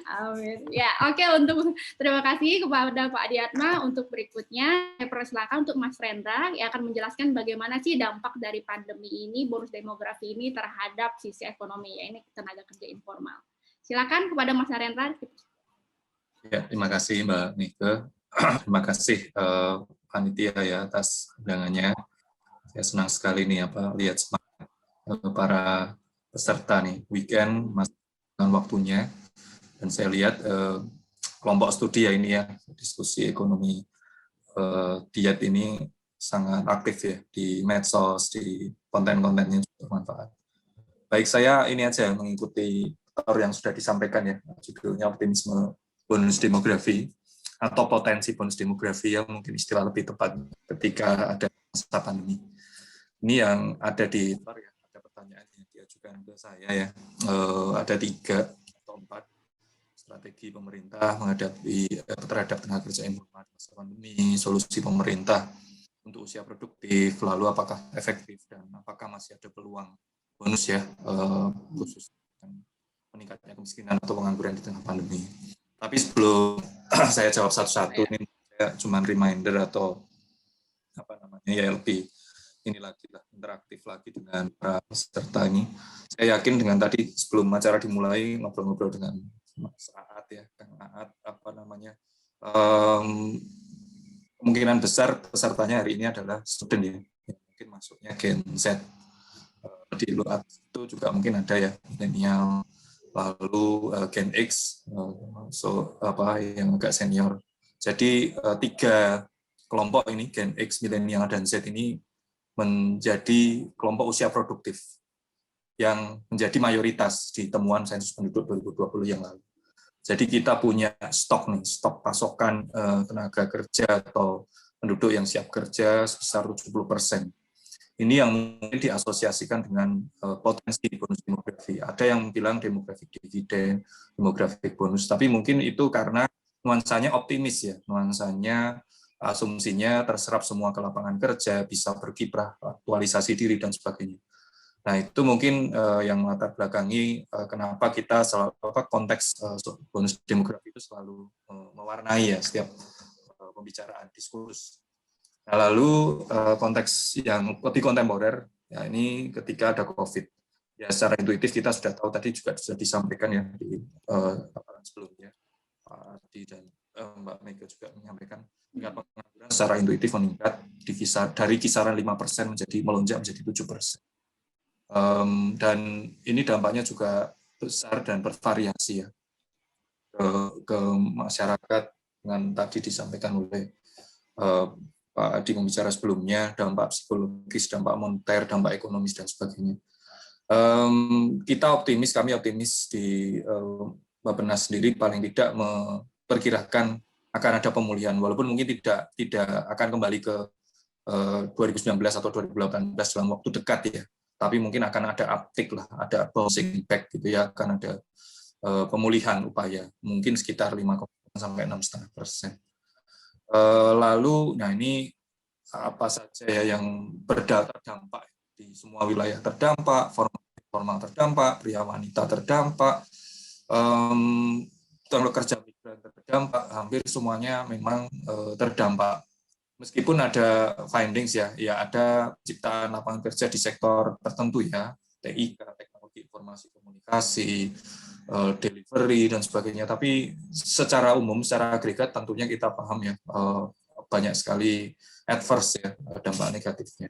amin. Ya, oke, untuk terima kasih kepada Pak Adiatma. Untuk berikutnya saya persilakan untuk Mas Rendra yang akan menjelaskan bagaimana sih dampak dari pandemi ini, bonus demografi ini terhadap sisi ekonomi ya, ini tenaga kerja informal. Silakan kepada Mas Rendra. Ya, terima kasih Mbak Nike. Terima kasih panitia ya atas undangannya. Saya senang sekali nih lihat semangat para peserta nih. Weekend masih dengan waktunya, dan saya lihat kelompok studi ya ini ya, diskusi ekonomi diet ini sangat aktif ya di medsos, di konten-kontennya juga bermanfaat. Baik, saya ini aja mengikuti yang sudah disampaikan ya, judulnya optimisme bonus demografi atau potensi bonus demografi, yang mungkin istilah lebih tepat ketika ada masa pandemi. Ini yang ada di ya, ada pertanyaan yang diajukan ke saya ya, ada 3 atau 4 strategi pemerintah menghadapi terhadap tenaga kerja informal masa pandemi, solusi pemerintah untuk usia produktif, lalu apakah efektif dan apakah masih ada peluang bonus ya, khusus meningkatnya kemiskinan atau pengangguran di tengah pandemi. Tapi sebelum saya jawab satu-satu, ini saya cuma reminder atau ya lebih ini lagi lah, interaktif lagi dengan para peserta ini. Saya yakin dengan tadi sebelum acara dimulai ngobrol-ngobrol dengan Mas Aat ya, Kang Aat, kemungkinan besar pesertanya hari ini adalah student ya, mungkin masuknya Gen Z. Di luar itu juga mungkin ada ya milenial, lalu Gen X, yang agak senior. Jadi 3 kelompok ini, Gen X, milenial, dan Z ini menjadi kelompok usia produktif yang menjadi mayoritas di temuan sensus penduduk 2020 yang lalu. Jadi kita punya stok pasokan tenaga kerja atau penduduk yang siap kerja sebesar 70%. Ini yang mungkin diasosiasikan dengan potensi bonus demografi. Ada yang bilang demografik dividen, demografik bonus, tapi mungkin itu karena nuansanya optimis ya, nuansanya asumsinya terserap semua ke lapangan kerja, bisa berkiprah, aktualisasi diri dan sebagainya. Nah itu mungkin yang melatar belakangi kenapa kita konteks bonus demografi itu selalu mewarnai ya setiap pembicaraan diskursus. Nah, lalu konteks yang lebih kontemporer, ya ini ketika ada COVID. Ya secara intuitif kita sudah tahu, tadi juga sudah disampaikan ya di paparan sebelumnya, Pak Adi dan Mbak Mega juga menyampaikan, tingkat pengangguran secara intuitif meningkat dari kisaran 5% melonjak menjadi 7%. Dan ini dampaknya juga besar dan bervariasi ya ke masyarakat, dengan tadi disampaikan oleh Pak Adi membicara sebelumnya, dampak psikologis, dampak moneter, dampak ekonomis, dan sebagainya. Kami optimis di Bappenas sendiri paling tidak memperkirakan akan ada pemulihan, walaupun mungkin tidak akan kembali ke 2019 atau 2018 dalam waktu dekat ya, tapi mungkin akan ada uptick lah, ada bouncing back gitu ya, akan ada pemulihan upaya, mungkin sekitar 5,5 sampai 6,5%. Lalu, nah ini apa saja ya yang terdampak di semua wilayah terdampak, formal terdampak, pria wanita terdampak, tenaga kerja migran terdampak, hampir semuanya memang terdampak meskipun ada findings ya ada ciptaan lapangan kerja di sektor tertentu ya, TIK, teknologi informasi komunikasi, delivery dan sebagainya. Tapi secara umum, secara agregat tentunya kita paham ya banyak sekali adverse ya dampak negatifnya.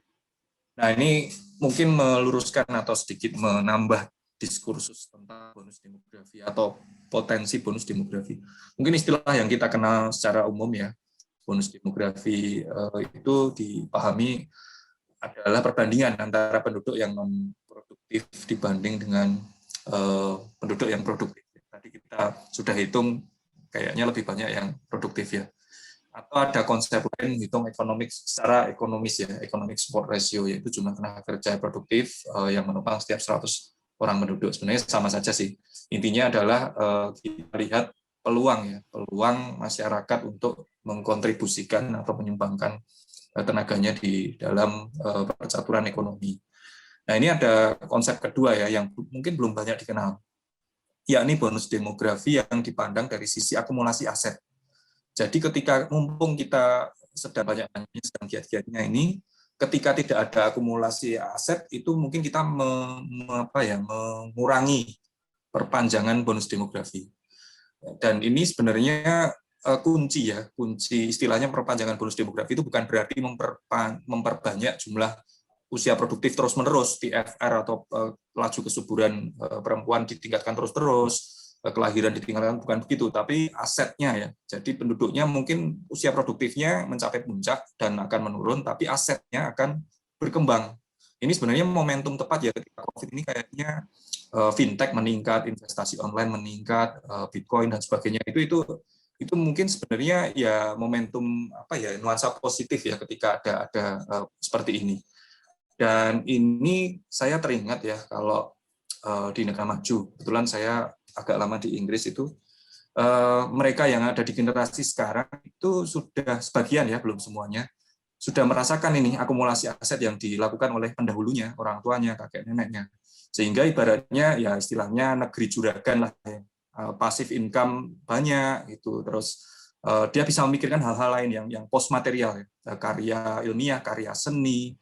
Nah ini mungkin meluruskan atau sedikit menambah diskursus tentang bonus demografi atau potensi bonus demografi. Mungkin istilah yang kita kenal secara umum ya, bonus demografi itu dipahami adalah perbandingan antara penduduk yang non produktif dibanding dengan penduduk yang produktif. Tadi kita sudah hitung kayaknya lebih banyak yang produktif ya. Atau ada konsep lain hitung ekonomik secara ekonomis ya, economic support ratio, yaitu jumlah tenaga kerja produktif yang menopang setiap 100 orang penduduk. Sebenarnya sama saja sih. Intinya adalah kita lihat peluang ya, peluang masyarakat untuk mengkontribusikan atau menyumbangkan tenaganya di dalam percaturan ekonomi. Nah ini ada konsep kedua ya yang mungkin belum banyak dikenal, yakni bonus demografi yang dipandang dari sisi akumulasi aset. Jadi ketika mumpung kita sedang banyak-banyaknya, sedang giat-giatnya ini, ketika tidak ada akumulasi aset, itu mungkin kita mengurangi perpanjangan bonus demografi. Dan ini sebenarnya kunci ya, kunci istilahnya perpanjangan bonus demografi itu bukan berarti memperbanyak jumlah usia produktif terus-menerus, TFR atau laju kesuburan perempuan ditingkatkan terus-terus, kelahiran ditingkatkan, bukan begitu, tapi asetnya ya. Jadi penduduknya mungkin usia produktifnya mencapai puncak dan akan menurun, tapi asetnya akan berkembang. Ini sebenarnya momentum tepat ya ketika COVID ini kayaknya fintech meningkat, investasi online meningkat, Bitcoin dan sebagainya. Itu mungkin sebenarnya ya momentum nuansa positif ya ketika ada seperti ini. Dan ini saya teringat ya kalau di negara maju, kebetulan saya agak lama di Inggris itu, mereka yang ada di generasi sekarang itu sudah sebagian ya, belum semuanya, sudah merasakan ini akumulasi aset yang dilakukan oleh pendahulunya, orang tuanya, kakek neneknya. Sehingga ibaratnya ya istilahnya negeri juragan lah, ya. Passive income banyak gitu, terus dia bisa memikirkan hal-hal lain yang post material, ya. Karya ilmiah, karya seni,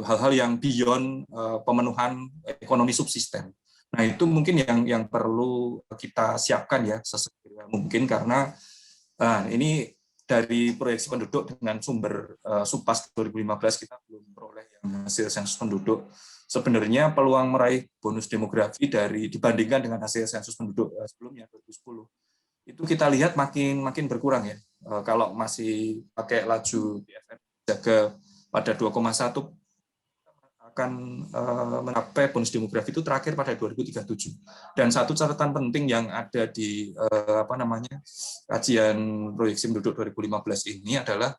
hal-hal yang beyond pemenuhan ekonomi subsisten. Nah itu mungkin yang perlu kita siapkan ya sesegera mungkin, karena ini dari proyeksi penduduk dengan sumber Supas 2015 kita belum peroleh yang hasil sensus penduduk. Sebenarnya peluang meraih bonus demografi dibandingkan dengan hasil sensus penduduk sebelumnya 2010 itu kita lihat makin berkurang ya. Kalau masih pakai laju TFR jaga pada 2,1 akan mencapai bonus demografi itu terakhir pada 2037. Dan satu catatan penting yang ada di kajian proyeksi penduduk 2015 ini adalah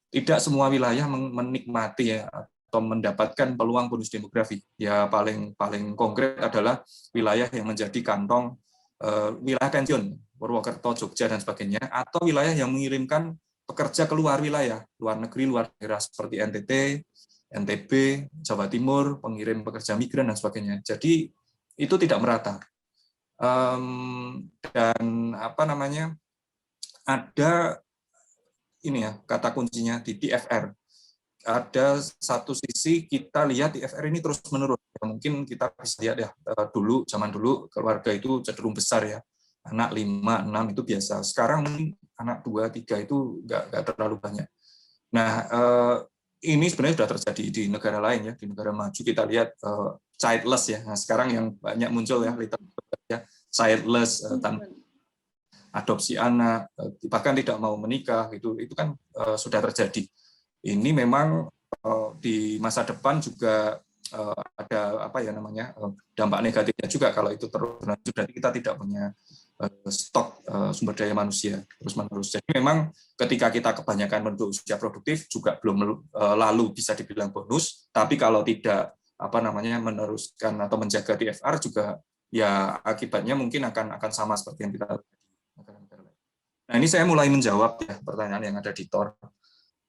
tidak semua wilayah menikmati ya atau mendapatkan peluang bonus demografi. Ya paling konkret adalah wilayah yang menjadi kantong wilayah pensiun, Purwokerto, Jogja dan sebagainya, atau wilayah yang mengirimkan pekerja keluar wilayah, luar negeri, luar daerah seperti NTT, NTB, Jawa Timur, pengirim pekerja migran dan sebagainya. Jadi itu tidak merata. Dan ada ini ya kata kuncinya di TFR. Ada satu sisi kita lihat TFR ini terus menurun. Mungkin kita bisa lihat ya zaman dulu keluarga itu cenderung besar ya. Anak 5, 6 itu biasa. Sekarang anak 2, 3 itu nggak terlalu banyak. Nah, ini sebenarnya sudah terjadi di negara lain ya, di negara maju kita lihat childless ya. Nah, sekarang yang banyak muncul ya, childless, tanpa adopsi anak, bahkan tidak mau menikah, itu kan sudah terjadi. Ini memang di masa depan juga ada dampak negatifnya juga kalau itu terus berlanjut. Berarti kita tidak punya stok sumber daya manusia terus-menerus. Jadi memang ketika kita kebanyakan penduduk usia produktif juga belum lalu bisa dibilang bonus, tapi kalau tidak meneruskan atau menjaga TFR juga ya akibatnya mungkin akan sama seperti yang kita lihat di negara-negara lain. Nah, ini saya mulai menjawab ya pertanyaan yang ada di TOR.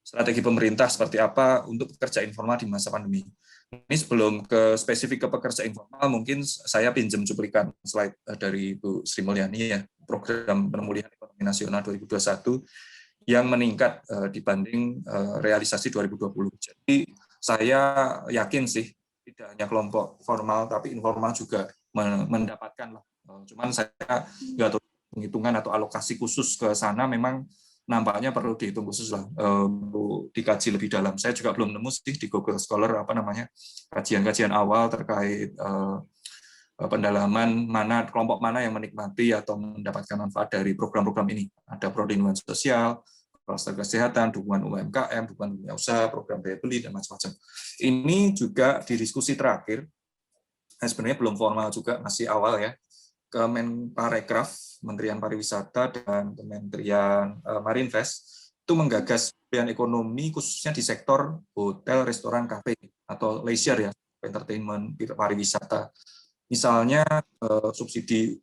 Strategi pemerintah seperti apa untuk pekerja informal di masa pandemi. Ini sebelum ke spesifik ke pekerja informal, mungkin saya pinjam cuplikan slide dari Bu Sri Mulyani ya, program pemulihan ekonomi nasional 2021 yang meningkat dibanding realisasi 2020. Jadi saya yakin sih tidak hanya kelompok formal tapi informal juga mendapatkan lah. Cuman saya nggak tahu penghitungan atau alokasi khusus ke sana memang nampaknya perlu dihitung khusus lah, perlu dikaji lebih dalam. Saya juga belum nemu sih di Google Scholar kajian-kajian awal terkait pendalaman kelompok mana yang menikmati atau mendapatkan manfaat dari program-program ini. Ada perlindungan sosial, klaster kesehatan, dukungan UMKM, dukungan dunia usaha, program daya beli, dan macam-macam. Ini juga di diskusi terakhir, sebenarnya belum formal juga, masih awal ya, Kemenparekraf, Kementerian Pariwisata, dan Kementerian Marinvest, itu menggagas pemulihan ekonomi khususnya di sektor hotel, restoran, kafe, atau leisure ya, entertainment, pariwisata. Misalnya subsidi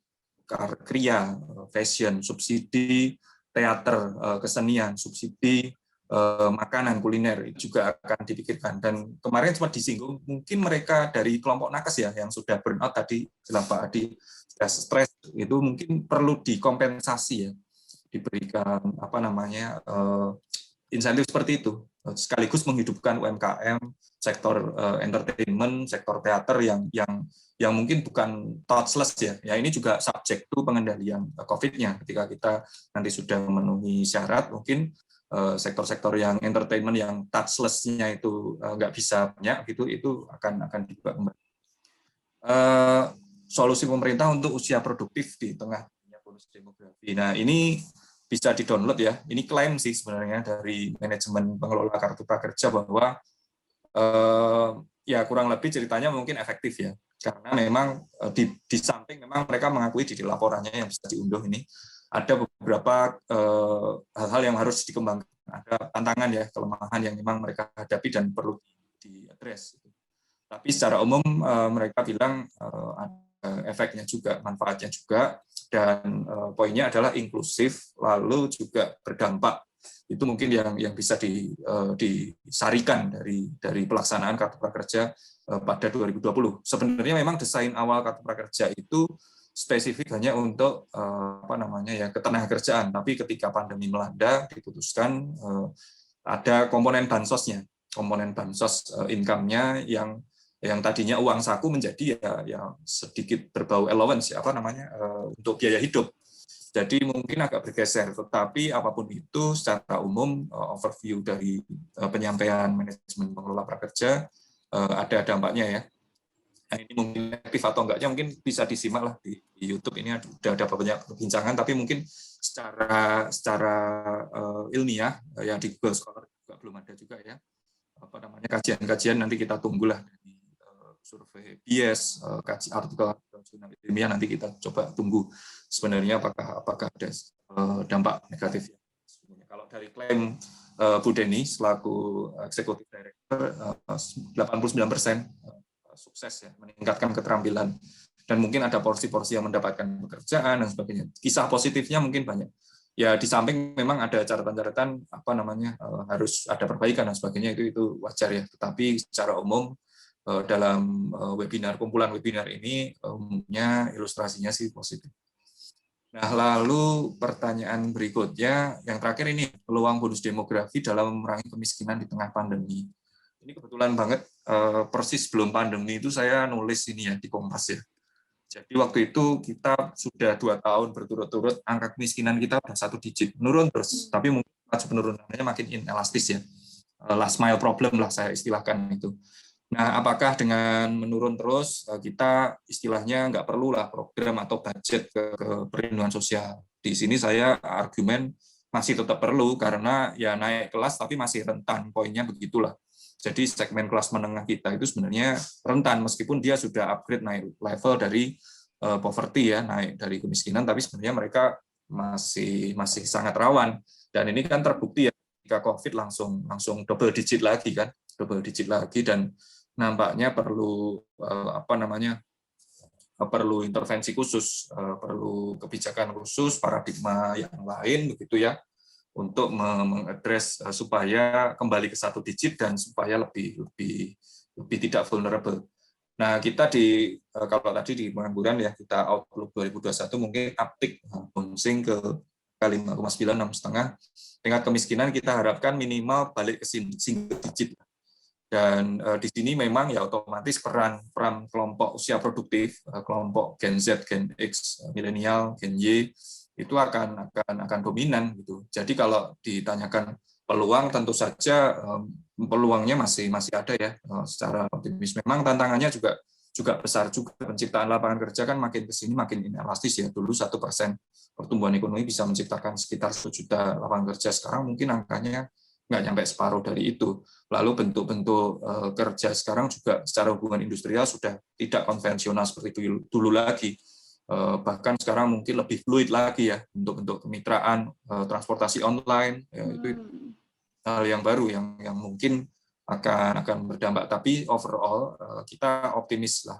kria, fashion, subsidi teater, kesenian, subsidi makanan, kuliner juga akan dipikirkan. Dan kemarin sempat disinggung, mungkin mereka dari kelompok nakes ya, yang sudah burnout tadi, Pak Adi, sudah stres, itu mungkin perlu dikompensasi ya, diberikan insentif seperti itu, sekaligus menghidupkan UMKM, sektor entertainment, sektor teater yang mungkin bukan touchless ya. Ya ini juga subjek to pengendalian COVID-nya. Ketika kita nanti sudah memenuhi syarat, mungkin sektor-sektor yang entertainment yang touchless-nya itu nggak bisa banyak gitu, itu akan dibuka kembali. Solusi pemerintah untuk usia produktif di tengah bonus demografi. Nah ini bisa di-download ya. Ini klaim sih sebenarnya dari manajemen pengelola kartu prakerja bahwa ya kurang lebih ceritanya mungkin efektif ya. Karena memang di samping memang mereka mengakui di laporannya yang bisa diunduh ini, ada beberapa hal-hal yang harus dikembangkan. Ada tantangan ya, kelemahan yang memang mereka hadapi dan perlu diadres. Tapi secara umum mereka bilang ada efeknya juga, manfaatnya juga, dan poinnya adalah inklusif, lalu juga berdampak. Itu mungkin yang bisa disarikan dari pelaksanaan kartu prakerja pada 2020. Sebenarnya memang desain awal kartu prakerja itu spesifik hanya untuk ketenagakerjaan, tapi ketika pandemi melanda diputuskan ada komponen bansosnya, komponen bansos income-nya yang tadinya uang saku menjadi ya sedikit berbau allowance untuk biaya hidup. Jadi mungkin agak bergeser, tetapi apapun itu secara umum overview dari penyampaian manajemen pengelola prakerja ada dampaknya ya. Nah, ini mungkin aktif atau enggaknya mungkin bisa disimak lah di YouTube, ini sudah ada banyak perbincangan, tapi mungkin secara ilmiah yang di Google Scholar juga belum ada juga ya. Kajian-kajian nanti kita tunggulah dari survei bias, artikel jurnal ilmiah, nanti kita coba tunggu sebenarnya apakah ada dampak negatif. Kalau dari klaim Bu Deni selaku eksekutif director, 89% sukses ya, meningkatkan keterampilan, dan mungkin ada porsi-porsi yang mendapatkan pekerjaan dan sebagainya. Kisah positifnya mungkin banyak. Ya di samping memang ada catatan-catatan harus ada perbaikan dan sebagainya, itu wajar ya. Tetapi secara umum dalam kumpulan webinar ini umumnya ilustrasinya sih positif. Nah, lalu pertanyaan berikutnya, yang terakhir ini, peluang bonus demografi dalam memerangi kemiskinan di tengah pandemi. Ini kebetulan banget, persis sebelum pandemi itu saya nulis ini ya di Kompas ya. Jadi waktu itu kita sudah 2 tahun berturut-turut angka kemiskinan kita sudah 1 digit, menurun terus, tapi mungkin penurunannya makin inelastis ya. Last mile problem lah saya istilahkan itu. Nah, apakah dengan menurun terus kita istilahnya nggak perlulah program atau budget ke perlindungan sosial? Di sini saya argumen masih tetap perlu karena ya naik kelas tapi masih rentan, poinnya begitulah. Jadi segmen kelas menengah kita itu sebenarnya rentan meskipun dia sudah upgrade naik level dari poverty ya, naik dari kemiskinan, tapi sebenarnya mereka masih sangat rawan. Dan ini kan terbukti ya ketika COVID langsung double digit lagi kan, dan nampaknya perlu perlu intervensi khusus, perlu kebijakan khusus, paradigma yang lain begitu ya, untuk mengadres supaya kembali ke 1 digit dan supaya lebih tidak vulnerable. Nah, kita kalau tadi di pengangguran ya, kita outlook 2021 mungkin uptick bouncing ke 5,9, 6,5. Tingkat kemiskinan kita harapkan minimal balik ke single digit. Dan di sini memang ya otomatis peran kelompok usia produktif, kelompok Gen Z, Gen X, milenial, Gen Y itu akan dominan gitu. Jadi kalau ditanyakan peluang, tentu saja peluangnya masih ada ya secara optimis. Memang tantangannya juga besar juga. Penciptaan lapangan kerja kan makin ke sini makin inelastis ya. Dulu 1% pertumbuhan ekonomi bisa menciptakan sekitar 1 juta lapangan kerja. Sekarang mungkin angkanya nggak nyampe separuh dari itu. Lalu bentuk-bentuk kerja sekarang juga secara hubungan industrial sudah tidak konvensional seperti dulu lagi. Bahkan sekarang mungkin lebih fluid lagi ya, bentuk-bentuk kemitraan, transportasi online, ya, itu hal yang baru yang mungkin akan berdampak. Tapi overall kita optimis lah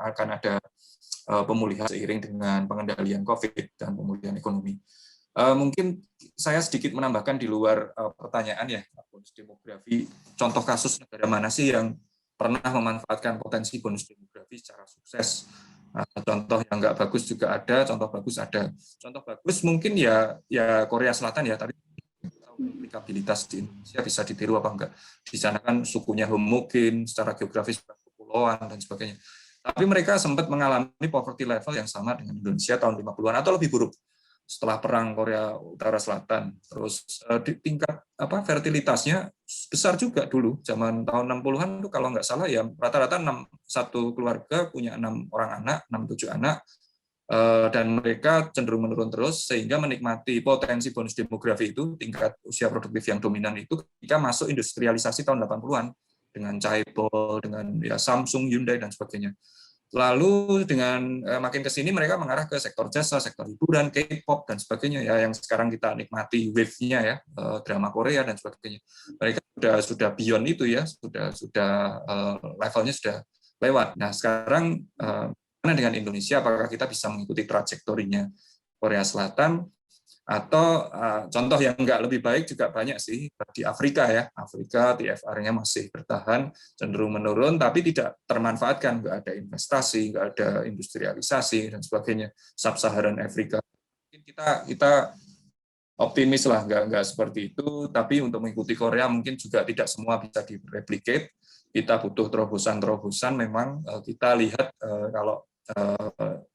akan ada pemulihan seiring dengan pengendalian COVID dan pemulihan ekonomi. Mungkin saya sedikit menambahkan di luar pertanyaan ya, bonus demografi. Contoh kasus negara mana sih yang pernah memanfaatkan potensi bonus demografi secara sukses? Contoh yang nggak bagus juga ada, contoh bagus ada. Contoh bagus mungkin ya Korea Selatan ya, tadi aplikabilitas di Indonesia bisa ditiru apa enggak. Di sana kan sukunya homogen, secara geografis kepulauan dan sebagainya. Tapi mereka sempat mengalami poverty level yang sama dengan Indonesia tahun 50-an atau lebih buruk setelah perang Korea Utara Selatan. Terus tingkat fertilitasnya besar juga dulu, zaman tahun 60-an itu kalau nggak salah ya rata-rata satu keluarga punya 6 orang anak, 6-7 anak, dan mereka cenderung menurun terus sehingga menikmati potensi bonus demografi itu, tingkat usia produktif yang dominan itu ketika masuk industrialisasi tahun 80-an dengan Chaebol, dengan ya Samsung, Hyundai dan sebagainya. Lalu dengan makin ke sini mereka mengarah ke sektor jasa, sektor hiburan, K-pop dan sebagainya ya, yang sekarang kita nikmati wave-nya ya, drama Korea dan sebagainya. Mereka sudah beyond itu ya, sudah levelnya sudah lewat. Nah, sekarang dengan Indonesia, apakah kita bisa mengikuti trajektorinya Korea Selatan? Atau contoh yang nggak lebih baik juga banyak sih di Afrika ya. Afrika TFR-nya masih bertahan, cenderung menurun, tapi tidak termanfaatkan, nggak ada investasi, nggak ada industrialisasi dan sebagainya. Sub-Saharan Afrika, mungkin kita optimis lah, nggak seperti itu. Tapi untuk mengikuti Korea mungkin juga tidak semua bisa direplicate. Kita butuh terobosan-terobosan. Memang kita lihat kalau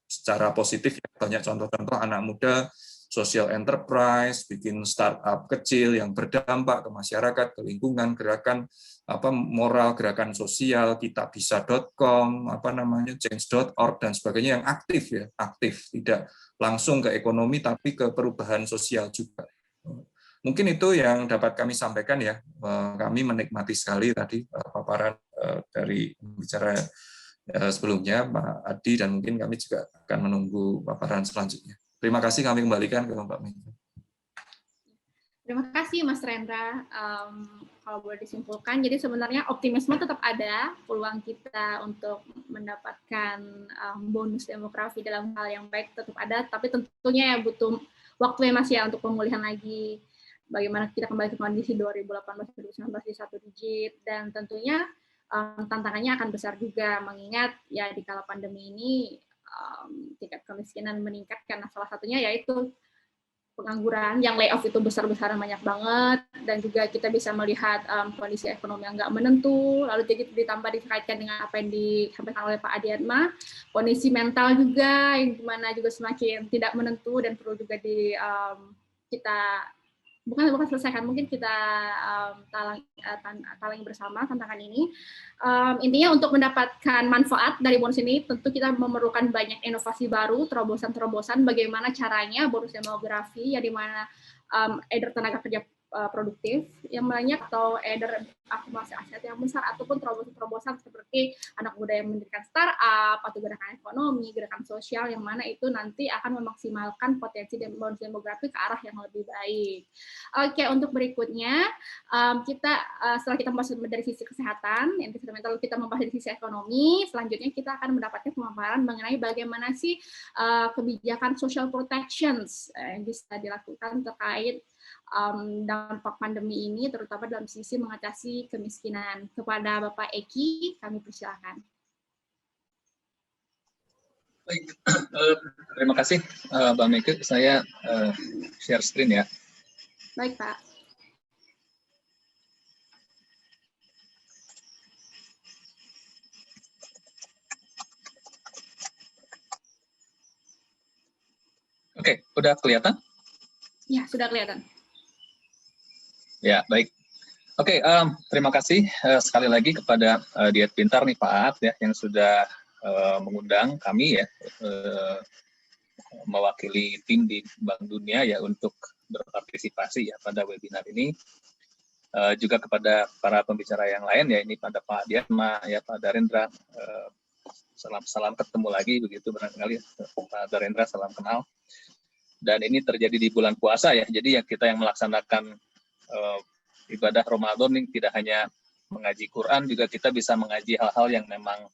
secara positif banyak contoh-contoh anak muda social enterprise, bikin startup kecil yang berdampak ke masyarakat, ke lingkungan, gerakan moral, gerakan sosial, kitabisa.com, change.org dan sebagainya yang aktif, tidak langsung ke ekonomi tapi ke perubahan sosial juga. Mungkin itu yang dapat kami sampaikan ya. Kami menikmati sekali tadi paparan dari bicara sebelumnya Pak Adi, dan mungkin kami juga akan menunggu paparan selanjutnya. Terima kasih, kami kembalikan ke Mbak Mega. Terima kasih Mas Rendra. Kalau boleh disimpulkan, jadi sebenarnya optimisme tetap ada, peluang kita untuk mendapatkan bonus demografi dalam hal yang baik tetap ada, tapi tentunya ya butuh waktu ya Mas ya untuk pemulihan lagi. Bagaimana kita kembali ke kondisi 2018-2019 di 1 digit, dan tentunya tantangannya akan besar juga, mengingat ya di kala pandemi ini tingkat kemiskinan meningkat karena salah satunya yaitu pengangguran, yang layoff itu besar-besaran banyak banget, dan juga kita bisa melihat kondisi ekonomi yang nggak menentu, lalu ditambah dikaitkan dengan apa yang disampaikan oleh Pak Adiatma, kondisi mental juga yang dimana juga semakin tidak menentu dan perlu juga kita bukan selesaikan, mungkin kita talangi bersama tantangan ini. Intinya untuk mendapatkan manfaat dari bonus ini, tentu kita memerlukan banyak inovasi baru, terobosan-terobosan bagaimana caranya bonus demografi, ya di mana either tenaga kerja produktif yang banyak atau either akumulasi aset yang besar, ataupun terobosan-terobosan seperti anak muda yang mendirikan startup atau gerakan ekonomi, gerakan sosial yang mana itu nanti akan memaksimalkan potensi bonus demografi ke arah yang lebih baik. Oke, untuk berikutnya kita setelah kita membahas dari sisi kesehatan, yang lalu kita membahas dari sisi ekonomi, selanjutnya kita akan mendapatkan pemaparan mengenai bagaimana sih kebijakan social protections yang bisa dilakukan terkait dampak pandemi ini, terutama dalam sisi mengatasi kemiskinan. Kepada Bapak Eki, kami persilakan. Baik, terima kasih Mbak Meke. Saya share screen ya. Baik, Pak. Oke, udah kelihatan? Ya, sudah kelihatan. Ya, baik. Oke, terima kasih sekali lagi kepada Diet Pintar nih Pak Aat ya, yang sudah mengundang kami ya, mewakili tim di Bank Dunia ya untuk berpartisipasi ya pada webinar ini. Juga kepada para pembicara yang lain ya, ini pada Pak Diatma ya, Pak Darendra, salam ketemu lagi begitu barangkali Pak Darendra, salam kenal. Dan ini terjadi di bulan puasa ya, jadi kita yang melaksanakan ibadah Ramadan ini tidak hanya mengaji Quran, juga kita bisa mengaji hal-hal yang memang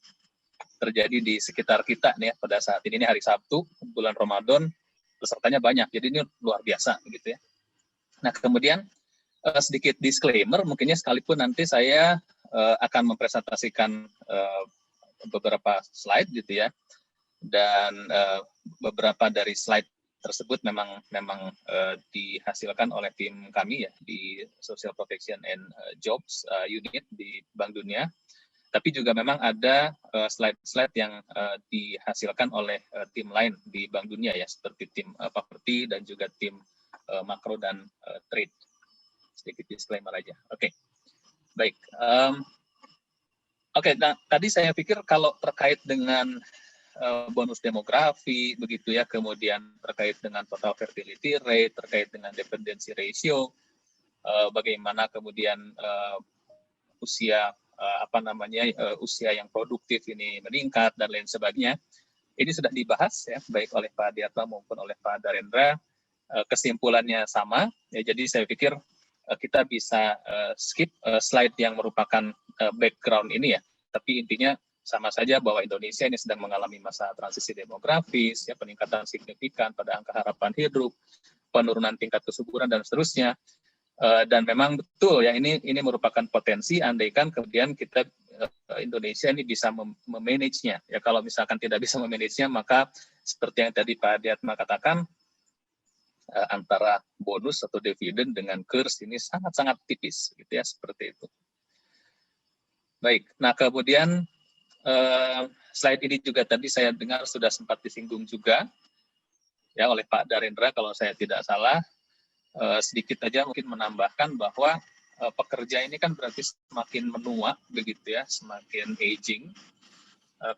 terjadi di sekitar kita nih ya, pada saat ini hari Sabtu bulan Ramadan, pesertanya banyak, jadi ini luar biasa gitu ya. Nah kemudian sedikit disclaimer, mungkinnya sekalipun nanti saya akan mempresentasikan beberapa slide gitu ya, dan beberapa dari slide tersebut memang dihasilkan oleh tim kami ya di Social Protection and Jobs Unit di Bank Dunia. Tapi juga memang ada slide-slide yang dihasilkan oleh tim lain di Bank Dunia ya, seperti tim property dan juga tim makro dan trade. Sedikit disclaimer aja. Oke. Baik. Oke, nah tadi saya pikir kalau terkait dengan bonus demografi begitu ya, kemudian terkait dengan total fertility rate, terkait dengan dependency ratio, bagaimana kemudian usia usia yang produktif ini meningkat dan lain sebagainya. Ini sudah dibahas ya, baik oleh Pak Diatma maupun oleh Pak Darendra. Kesimpulannya sama ya, jadi saya pikir kita bisa skip slide yang merupakan background ini ya, tapi intinya sama saja bahwa Indonesia ini sedang mengalami masa transisi demografis, ya, peningkatan signifikan pada angka harapan hidup, penurunan tingkat kesuburan dan seterusnya. Dan memang betul ya, ini merupakan potensi andaikan kemudian kita Indonesia ini bisa memanage-nya. Ya kalau misalkan tidak bisa memanage-nya, maka seperti yang tadi Pak Diatma katakan, antara bonus atau dividen dengan kurs ini sangat-sangat tipis, gitu ya, seperti itu. Baik, nah kemudian slide ini juga tadi saya dengar sudah sempat disinggung juga ya oleh Pak Darendra kalau saya tidak salah. Sedikit aja mungkin menambahkan bahwa pekerja ini kan berarti semakin menua begitu ya, semakin aging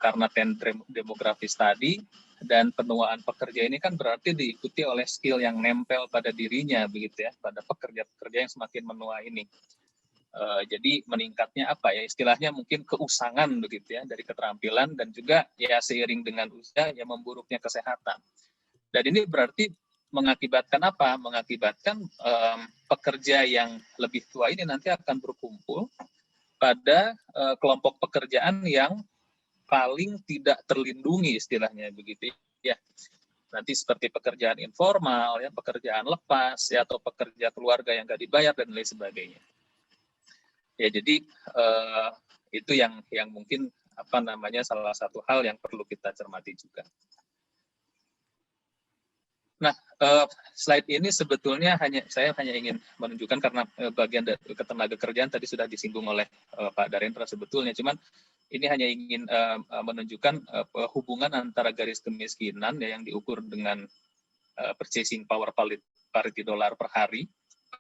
karena tren demografis tadi, dan penuaan pekerja ini kan berarti diikuti oleh skill yang nempel pada dirinya begitu ya, pada pekerja-pekerja yang semakin menua ini. Jadi meningkatnya apa ya, istilahnya mungkin keusangan begitu ya, dari keterampilan, dan juga ya seiring dengan usia ya memburuknya kesehatan. Dan ini berarti mengakibatkan apa? Mengakibatkan pekerja yang lebih tua ini nanti akan berkumpul pada kelompok pekerjaan yang paling tidak terlindungi istilahnya begitu ya. Nanti seperti pekerjaan informal ya, pekerjaan lepas ya, atau pekerja keluarga yang nggak dibayar dan lain sebagainya. Ya, jadi itu yang mungkin salah satu hal yang perlu kita cermati juga. Nah, slide ini sebetulnya saya hanya ingin menunjukkan karena bagian dari ketenaga kerjaan tadi sudah disinggung oleh Pak Darendra sebetulnya, cuman ini hanya ingin menunjukkan hubungan antara garis kemiskinan ya, yang diukur dengan purchasing power parity dollar per hari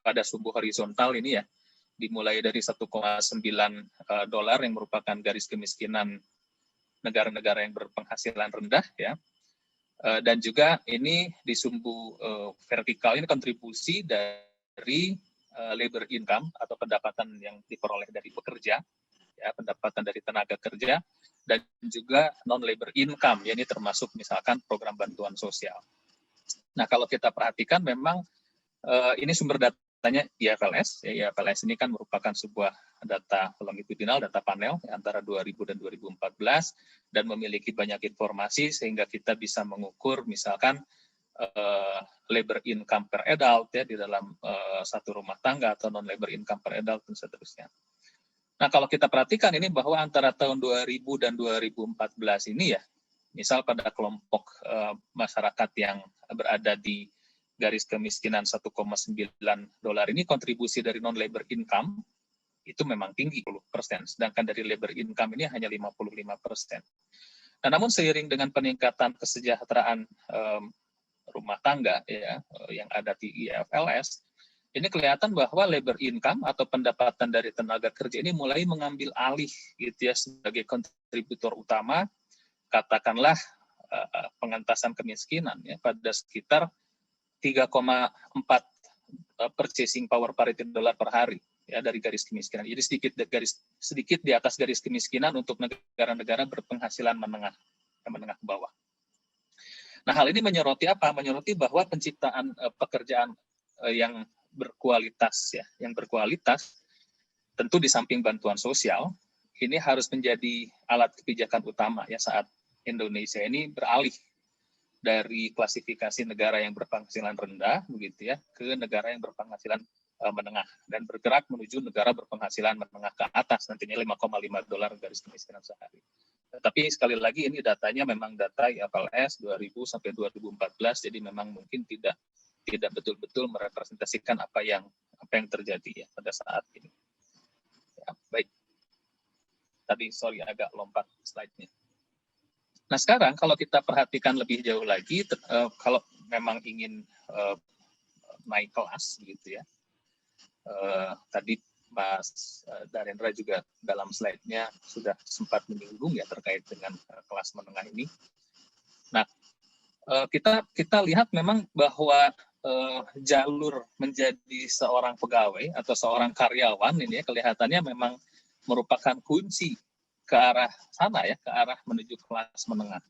pada sumbu horizontal ini ya, dimulai dari 1,9 dolar yang merupakan garis kemiskinan negara-negara yang berpenghasilan rendah ya, dan juga ini di sumbu vertikal ini kontribusi dari labor income atau pendapatan yang diperoleh dari pekerja ya, pendapatan dari tenaga kerja, dan juga non labor income ya, ini termasuk misalkan program bantuan sosial. Nah kalau kita perhatikan memang ini sumber datanya IFLS. Ya, IFLS ini kan merupakan sebuah data longitudinal, data panel ya, antara 2000 dan 2014, dan memiliki banyak informasi sehingga kita bisa mengukur misalkan labor income per adult ya di dalam satu rumah tangga, atau non labor income per adult dan seterusnya. Nah kalau kita perhatikan ini bahwa antara tahun 2000 dan 2014 ini ya, Misal pada kelompok masyarakat yang berada di garis kemiskinan 1,9 dolar ini, kontribusi dari non-labor income itu memang tinggi 10%, sedangkan dari labor income ini hanya 55%. Nah, namun seiring dengan peningkatan kesejahteraan rumah tangga ya yang ada di IFLS, ini kelihatan bahwa labor income atau pendapatan dari tenaga kerja ini mulai mengambil alih gitu ya sebagai kontributor utama, katakanlah pengentasan kemiskinan ya pada sekitar 3,4 purchasing power parity dolar per hari ya dari garis kemiskinan. Jadi sedikit di atas garis kemiskinan untuk negara-negara berpenghasilan menengah ke bawah. Nah, hal ini menyoroti apa? Menyoroti bahwa penciptaan pekerjaan yang berkualitas ya, yang berkualitas tentu di samping bantuan sosial ini harus menjadi alat kebijakan utama ya saat Indonesia ini beralih dari klasifikasi negara yang berpenghasilan rendah begitu ya ke negara yang berpenghasilan menengah dan bergerak menuju negara berpenghasilan menengah ke atas nantinya 5,5 dolar garis kemiskinan sehari. Tapi sekali lagi ini datanya memang data IFLS 2000 sampai 2014 jadi memang mungkin tidak betul-betul merepresentasikan apa yang terjadi ya pada saat ini. Ya, baik. Tadi agak lompat slide-nya. Nah sekarang kalau kita perhatikan lebih jauh lagi, kalau memang ingin naik kelas gitu ya, tadi Mas Darendra juga dalam slide-nya sudah sempat menyinggung ya terkait dengan kelas menengah ini. Nah kita lihat memang bahwa jalur menjadi seorang pegawai atau seorang karyawan ini ya, kelihatannya memang merupakan kunci ke arah sana ya, ke arah menuju kelas menengah.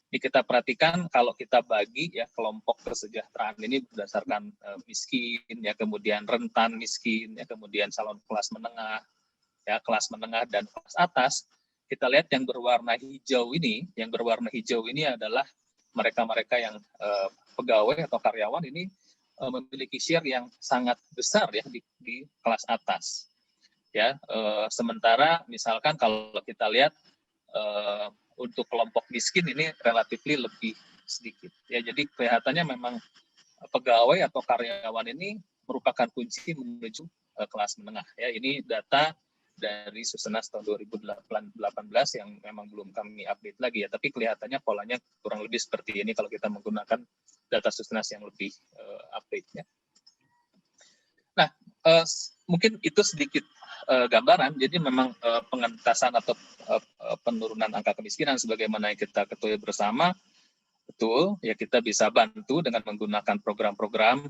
Ini kita perhatikan kalau kita bagi ya kelompok kesejahteraan ini berdasarkan miskin ya, kemudian rentan miskin ya, kemudian calon kelas menengah ya, kelas menengah dan kelas atas. Kita lihat yang berwarna hijau ini adalah mereka-mereka yang pegawai atau karyawan ini memiliki share yang sangat besar ya di kelas atas. Ya, sementara misalkan kalau kita lihat untuk kelompok miskin ini relatif lebih sedikit. Ya, jadi kelihatannya memang pegawai atau karyawan ini merupakan kunci menuju kelas menengah. Ya, ini data dari Susenas tahun 2018 yang memang belum kami update lagi ya, tapi kelihatannya polanya kurang lebih seperti ini kalau kita menggunakan data Susenas yang lebih update-nya. Nah, mungkin itu sedikit gambaran. Jadi memang pengentasan atau penurunan angka kemiskinan sebagaimana yang kita ketahui bersama, betul ya kita bisa bantu dengan menggunakan program-program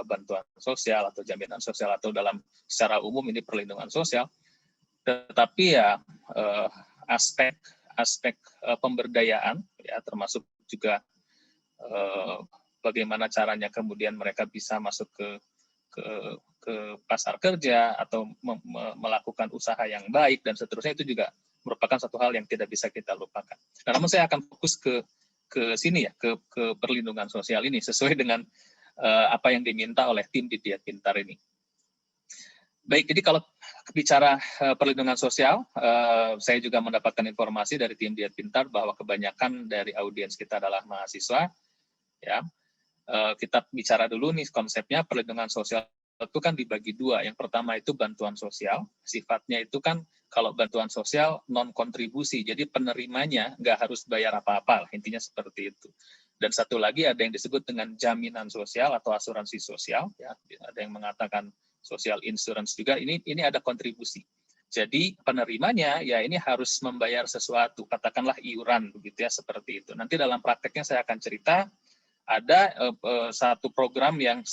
bantuan sosial atau jaminan sosial atau dalam secara umum ini perlindungan sosial. Tetapi ya aspek pemberdayaan ya termasuk juga bagaimana caranya kemudian mereka bisa masuk ke pasar kerja atau melakukan usaha yang baik dan seterusnya, itu juga merupakan satu hal yang tidak bisa kita lupakan. Nah, namun saya akan fokus ke sini ya, ke perlindungan sosial ini sesuai dengan apa yang diminta oleh tim di Diet Pintar ini. Baik, jadi kalau bicara perlindungan sosial, saya juga mendapatkan informasi dari tim Diet Pintar bahwa kebanyakan dari audiens kita adalah mahasiswa. Ya, kita bicara dulu nih konsepnya perlindungan sosial itu kan dibagi dua. Yang pertama itu bantuan sosial, sifatnya itu kan kalau bantuan sosial non kontribusi, jadi penerimanya nggak harus bayar apa-apa, intinya seperti itu. Dan satu lagi ada yang disebut dengan jaminan sosial atau asuransi sosial, ya ada yang mengatakan social insurance juga. Ini ada kontribusi. Jadi penerimanya ya ini harus membayar sesuatu, katakanlah iuran begitu ya, seperti itu. Nanti dalam prakteknya saya akan cerita. Ada satu program yang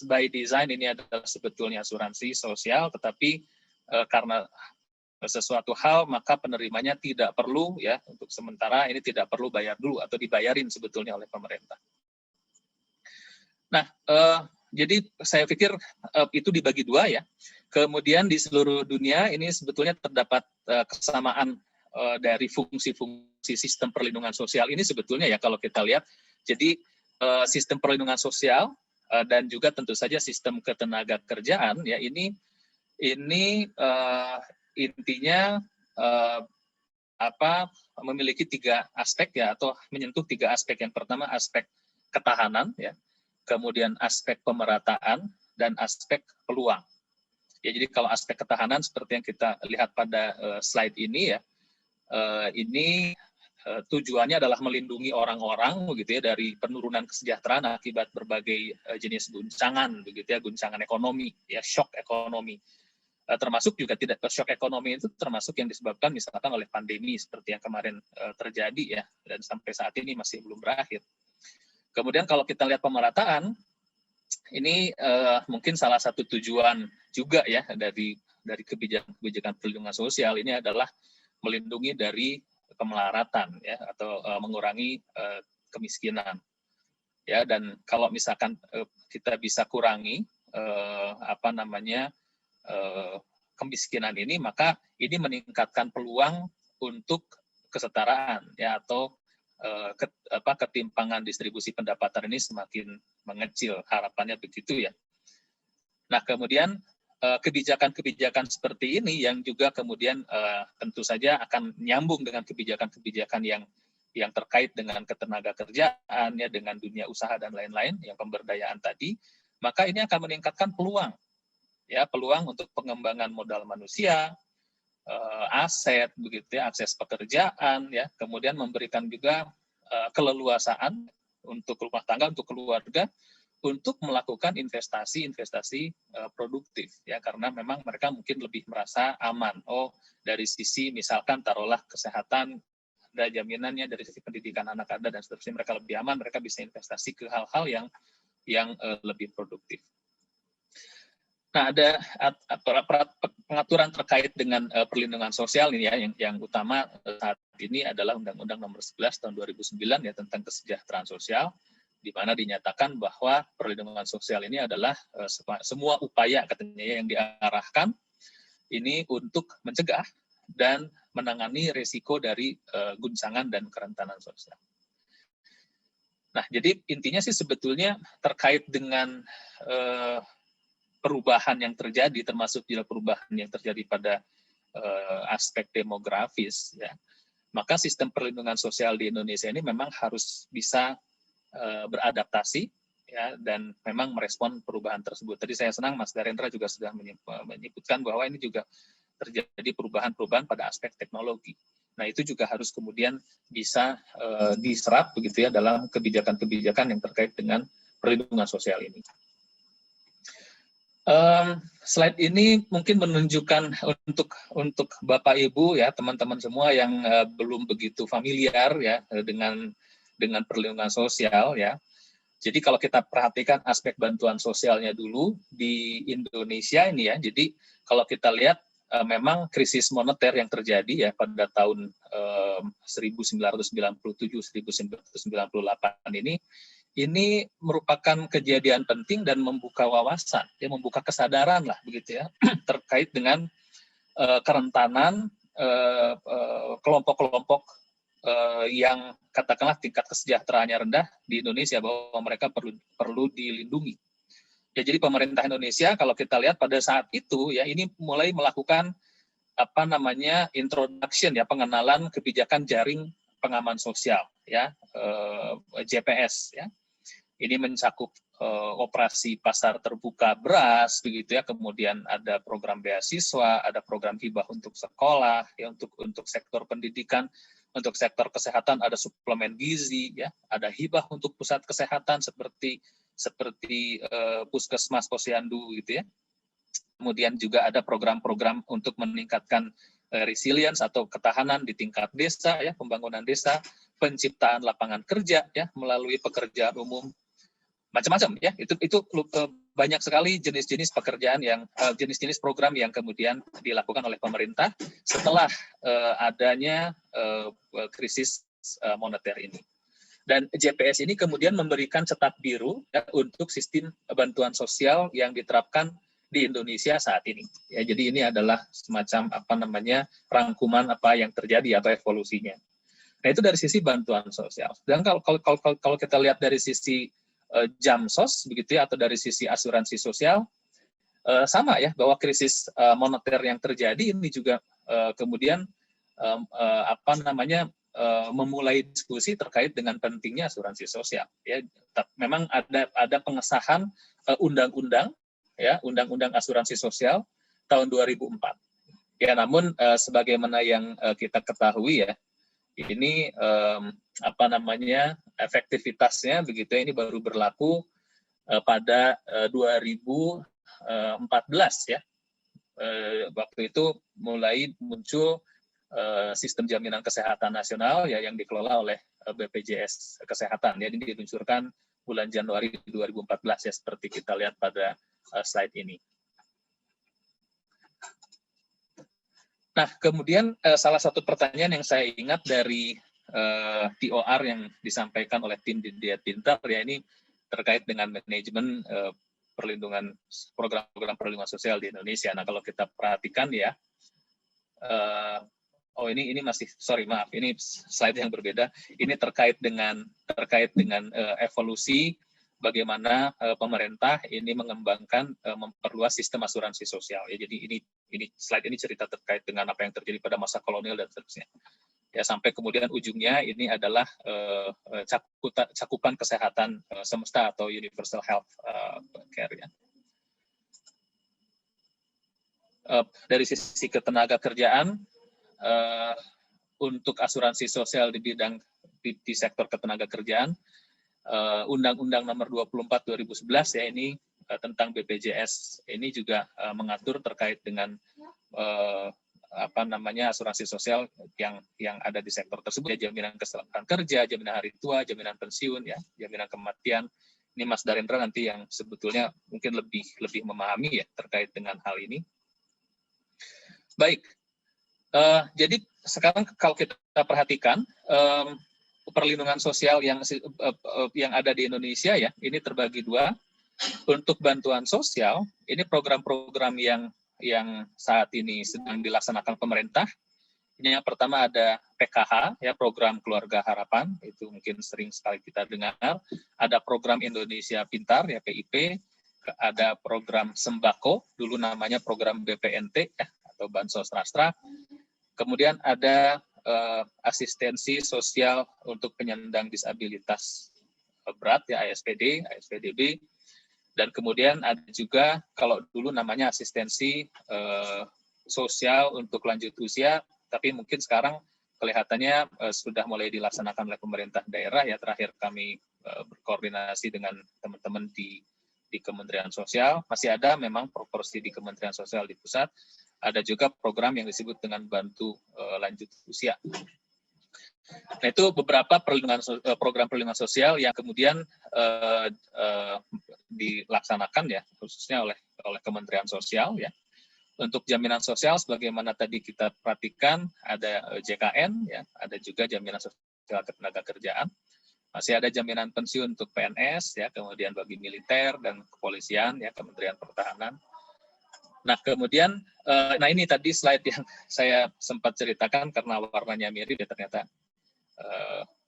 by design ini adalah sebetulnya asuransi sosial, tetapi karena sesuatu hal maka penerimanya tidak perlu ya untuk sementara ini tidak perlu bayar dulu atau dibayarin sebetulnya oleh pemerintah. Nah, jadi saya pikir itu dibagi dua ya. Kemudian di seluruh dunia ini sebetulnya terdapat kesamaan dari fungsi-fungsi sistem perlindungan sosial ini sebetulnya ya kalau kita lihat. Jadi sistem perlindungan sosial dan juga tentu saja sistem ketenaga kerjaan ya ini intinya memiliki 3 aspek ya, atau menyentuh 3 aspek. Yang pertama aspek ketahanan ya, kemudian aspek pemerataan, dan aspek peluang. Ya, jadi kalau aspek ketahanan seperti yang kita lihat pada slide ini ya, ini tujuannya adalah melindungi orang-orang begitu ya dari penurunan kesejahteraan akibat berbagai jenis guncangan begitu ya, guncangan ekonomi ya, shock ekonomi. Termasuk juga tidak shock ekonomi itu termasuk yang disebabkan misalkan oleh pandemi seperti yang kemarin terjadi ya, dan sampai saat ini masih belum berakhir. Kemudian kalau kita lihat pemerataan, ini mungkin salah satu tujuan juga ya dari kebijakan perlindungan sosial ini adalah melindungi dari kemelaratan ya, atau mengurangi kemiskinan ya. Dan kalau misalkan kita bisa kurangi kemiskinan ini, maka ini meningkatkan peluang untuk kesetaraan ya, atau ketimpangan distribusi pendapatan ini semakin mengecil, harapannya begitu ya. Nah, kemudian kebijakan-kebijakan seperti ini yang juga kemudian tentu saja akan nyambung dengan kebijakan-kebijakan yang terkait dengan ketenagakerjaan ya, dengan dunia usaha dan lain-lain, yang pemberdayaan tadi, maka ini akan meningkatkan peluang ya, peluang untuk pengembangan modal manusia, aset begitu ya, akses pekerjaan ya, kemudian memberikan juga keleluasaan untuk rumah tangga, untuk keluarga, untuk melakukan investasi produktif ya, karena memang mereka mungkin lebih merasa aman. Oh, dari sisi misalkan taruhlah kesehatan ada jaminannya, dari sisi pendidikan anak ada dan seterusnya, mereka lebih aman, mereka bisa investasi ke hal-hal yang lebih produktif. Nah, ada pengaturan terkait dengan perlindungan sosial ini ya, yang utama saat ini adalah Undang-Undang Nomor 11 Tahun 2009 ya, tentang kesejahteraan sosial, di mana dinyatakan bahwa perlindungan sosial ini adalah semua upaya katanya yang diarahkan ini untuk mencegah dan menangani risiko dari guncangan dan kerentanan sosial. Nah, jadi intinya sih sebetulnya terkait dengan perubahan yang terjadi, termasuk juga perubahan yang terjadi pada aspek demografis, ya. Maka sistem perlindungan sosial di Indonesia ini memang harus bisa beradaptasi, ya, dan memang merespon perubahan tersebut. Tadi saya senang Mas Darendra juga sudah menyebutkan bahwa ini juga terjadi perubahan-perubahan pada aspek teknologi. Nah, itu juga harus kemudian bisa diserap begitu ya dalam kebijakan-kebijakan yang terkait dengan perlindungan sosial ini. Slide ini mungkin menunjukkan untuk Bapak Ibu ya, teman-teman semua yang belum begitu familiar ya dengan perlindungan sosial ya. Jadi kalau kita perhatikan aspek bantuan sosialnya dulu di Indonesia ini ya. Jadi kalau kita lihat memang krisis moneter yang terjadi ya pada tahun 1997-1998 ini merupakan kejadian penting dan membuka wawasan, ya, membuka kesadaran lah begitu ya terkait dengan kerentanan kelompok-kelompok yang katakanlah tingkat kesejahteraannya rendah di Indonesia, bahwa mereka perlu dilindungi. Ya, jadi pemerintah Indonesia kalau kita lihat pada saat itu ya ini mulai melakukan introduction ya, pengenalan kebijakan jaring pengaman sosial ya, JPS ya. Ini mencakup operasi pasar terbuka beras begitu ya, kemudian ada program beasiswa, ada program hibah untuk sekolah ya, untuk sektor pendidikan, untuk sektor kesehatan ada suplemen gizi ya, ada hibah untuk pusat kesehatan seperti Puskesmas Posyandu gitu ya. Kemudian juga ada program-program untuk meningkatkan resilience atau ketahanan di tingkat desa ya, pembangunan desa, penciptaan lapangan kerja ya melalui pekerjaan umum, macam-macam ya. Itu banyak sekali jenis-jenis pekerjaan yang jenis-jenis program yang kemudian dilakukan oleh pemerintah setelah adanya krisis moneter ini. Dan JPS ini kemudian memberikan cetak biru ya, untuk sistem bantuan sosial yang diterapkan di Indonesia saat ini. Ya, jadi ini adalah semacam rangkuman apa yang terjadi atau evolusinya. Nah, itu dari sisi bantuan sosial. Dan kalau kita lihat dari sisi Jamsos begitu ya, atau dari sisi asuransi sosial, sama ya, bahwa krisis moneter yang terjadi ini juga kemudian memulai diskusi terkait dengan pentingnya asuransi sosial. Ya, memang ada pengesahan undang-undang, ya, undang-undang asuransi sosial tahun 2004. Ya, namun sebagaimana yang kita ketahui ya, ini efektivitasnya begitu ya, ini baru berlaku pada 2014 ya. Waktu itu mulai muncul sistem jaminan kesehatan nasional ya yang dikelola oleh BPJS Kesehatan. Ya, ini diluncurkan bulan Januari 2014 ya, seperti kita lihat pada slide ini. Nah, kemudian salah satu pertanyaan yang saya ingat dari TOR yang disampaikan oleh tim Didiat Pintar ya, ini terkait dengan manajemen perlindungan program-program perlindungan sosial di Indonesia. Nah, kalau kita perhatikan ya, ini masih, maaf, ini slide yang berbeda. Ini terkait dengan evolusi bagaimana pemerintah ini mengembangkan memperluas sistem asuransi sosial. Ya, jadi ini slide ini cerita terkait dengan apa yang terjadi pada masa kolonial dan seterusnya. Ya, sampai kemudian ujungnya ini adalah cakupan kesehatan semesta atau universal health care. Ya. Dari sisi ketenaga kerjaan, untuk asuransi sosial di bidang di sektor ketenaga kerjaan, Undang-Undang Nomor 24 2011 ya, ini tentang BPJS ini juga mengatur terkait dengan asuransi sosial yang ada di sektor tersebut, ya, jaminan keselamatan kerja, jaminan hari tua, jaminan pensiun, ya, jaminan kematian. Ini Mas Darendra nanti yang sebetulnya mungkin lebih memahami ya terkait dengan hal ini. Baik, jadi sekarang kalau kita perhatikan perlindungan sosial yang ada di Indonesia ya, ini terbagi dua. Untuk bantuan sosial, ini program-program yang saat ini sedang dilaksanakan pemerintah. Ini yang pertama ada PKH, ya, program Keluarga Harapan, itu mungkin sering sekali kita dengar. Ada program Indonesia Pintar, ya, PIP. Ada program Sembako, dulu namanya program BPNT, ya, atau Bansos Rastra. Kemudian ada asistensi sosial untuk penyandang disabilitas berat, ya, ASPD, ASPDB. Dan kemudian ada juga, kalau dulu namanya asistensi sosial untuk lanjut usia, tapi mungkin sekarang kelihatannya sudah mulai dilaksanakan oleh pemerintah daerah. Ya, terakhir kami berkoordinasi dengan teman-teman di Kementerian Sosial. Masih ada memang proporsi di Kementerian Sosial di pusat. Ada juga program yang disebut dengan bantu lanjut usia. Nah, itu beberapa program perlindungan sosial yang kemudian dilaksanakan ya, khususnya oleh Kementerian Sosial ya. Untuk jaminan sosial sebagaimana tadi kita perhatikan ada JKN ya, ada juga jaminan sosial ketenaga kerjaan. Masih ada jaminan pensiun untuk PNS ya, kemudian bagi militer dan kepolisian ya, Kementerian Pertahanan. Nah, kemudian ini tadi slide yang saya sempat ceritakan karena warnanya mirip ya, ternyata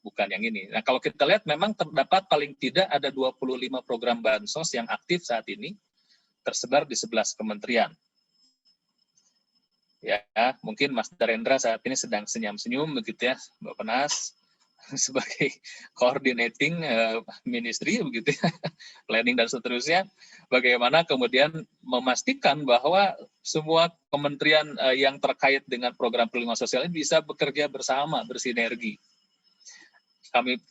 bukan yang ini. Nah, kalau kita lihat memang terdapat paling tidak ada 25 program bansos yang aktif saat ini, tersebar di 11 kementerian. Ya, mungkin Mas Darendra saat ini sedang senyum-senyum begitu ya, Mbak Penas, sebagai coordinating ministry begitu ya, planning dan seterusnya. Bagaimana kemudian memastikan bahwa semua kementerian yang terkait dengan program perlindungan sosial ini bisa bekerja bersama, bersinergi.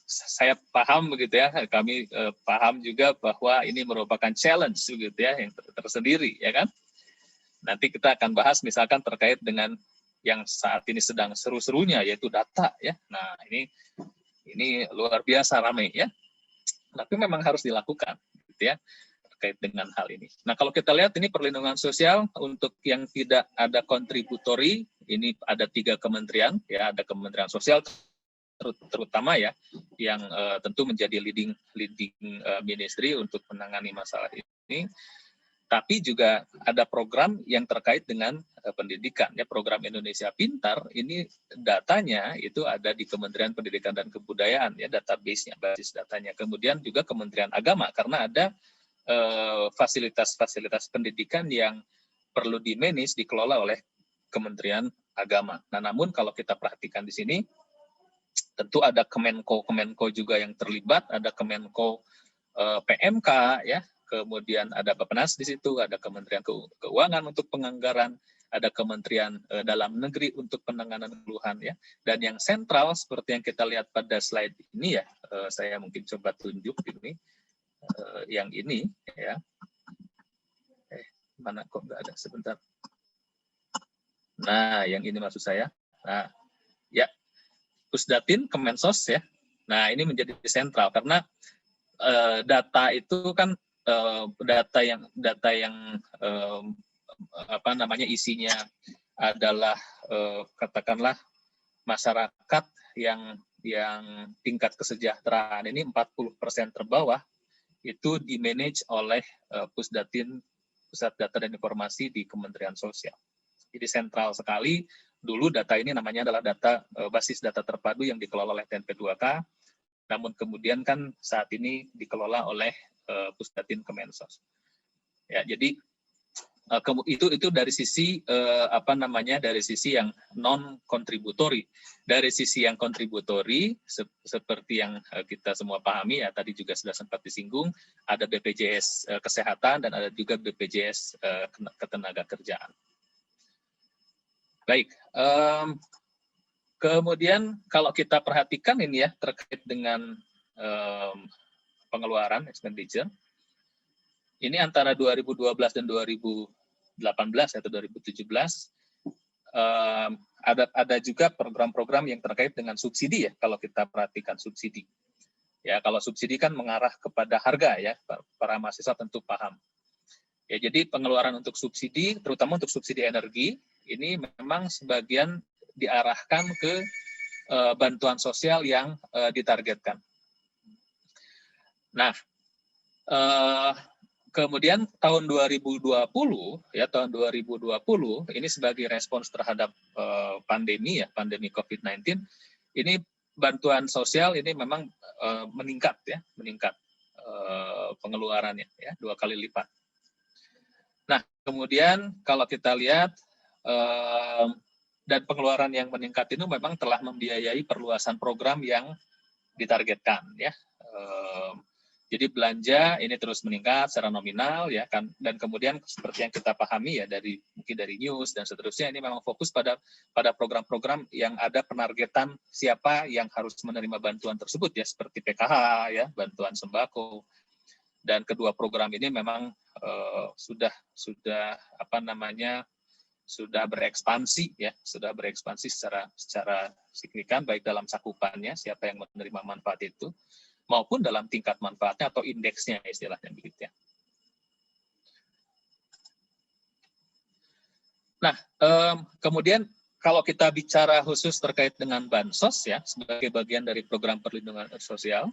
Saya paham begitu ya, kami paham juga bahwa ini merupakan challenge begitu ya, yang tersendiri ya kan. Nanti kita akan bahas misalkan terkait dengan yang saat ini sedang seru-serunya yaitu data ya. Nah, ini luar biasa ramai ya. Tapi memang harus dilakukan gitu ya terkait dengan hal ini. Nah, kalau kita lihat ini perlindungan sosial untuk yang tidak ada kontributori, ini ada 3 kementerian ya, ada Kementerian Sosial terutama ya, yang tentu menjadi leading ministry untuk menangani masalah ini. Tapi juga ada program yang terkait dengan pendidikan ya, program Indonesia Pintar ini datanya itu ada di Kementerian Pendidikan dan Kebudayaan ya, database-nya, basis datanya. Kemudian juga Kementerian Agama karena ada fasilitas-fasilitas pendidikan yang perlu di-manage, dikelola oleh Kementerian agama. Nah, namun kalau kita perhatikan di sini, tentu ada Kemenko juga yang terlibat, ada Kemenko PMK ya, kemudian ada Bappenas di situ, ada Kementerian Keuangan untuk penganggaran, ada Kementerian Dalam Negeri untuk penanganan keluhan ya. Dan yang sentral seperti yang kita lihat pada slide ini ya, saya mungkin coba tunjuk ini, yang ini ya. Mana kok nggak ada, sebentar. Nah, yang ini maksud saya. Nah, ya, Pusdatin, Kemensos ya. Nah, ini menjadi sentral karena data itu kan data yang apa namanya isinya adalah katakanlah masyarakat yang tingkat kesejahteraan ini 40% terbawah itu di-manage oleh Pusdatin, Pusat Data dan Informasi di Kementerian Sosial. Jadi sentral sekali. Dulu data ini namanya adalah data basis data terpadu yang dikelola oleh TNP2K, namun kemudian kan saat ini dikelola oleh Pusdatin Kemensos. Ya, jadi itu dari sisi apa namanya, dari sisi yang non kontributori. Dari sisi yang kontributori seperti yang kita semua pahami ya, tadi juga sudah sempat disinggung, ada BPJS Kesehatan dan ada juga BPJS Ketenagakerjaan. Baik, kemudian kalau kita perhatikan ini ya terkait dengan pengeluaran expenditure, ini antara 2012 dan 2018 atau 2017 ada juga program-program yang terkait dengan subsidi ya, kalau kita perhatikan subsidi. Ya, kalau subsidi kan mengarah kepada harga ya, para mahasiswa tentu paham. Ya, jadi pengeluaran untuk subsidi, terutama untuk subsidi energi, ini memang sebagian diarahkan ke bantuan sosial yang ditargetkan. Nah, kemudian tahun 2020 ya, tahun 2020 ini sebagai respons terhadap pandemi ya, pandemi COVID-19, ini bantuan sosial ini memang meningkat ya, meningkat pengeluarannya ya, 2 kali lipat. Nah, kemudian kalau kita lihat dan pengeluaran yang meningkat itu memang telah membiayai perluasan program yang ditargetkan ya. Jadi belanja ini terus meningkat secara nominal ya kan, dan kemudian seperti yang kita pahami ya dari mungkin dari news dan seterusnya, ini memang fokus pada program-program yang ada penargetan siapa yang harus menerima bantuan tersebut ya, seperti PKH ya, bantuan sembako. Dan kedua program ini memang sudah apa namanya, sudah berekspansi ya, sudah berekspansi secara signifikan baik dalam cakupannya siapa yang menerima manfaat itu, maupun dalam tingkat manfaatnya atau indeksnya istilahnya begitu ya. Nah, kemudian kalau kita bicara khusus terkait dengan bansos ya, sebagai bagian dari program perlindungan sosial,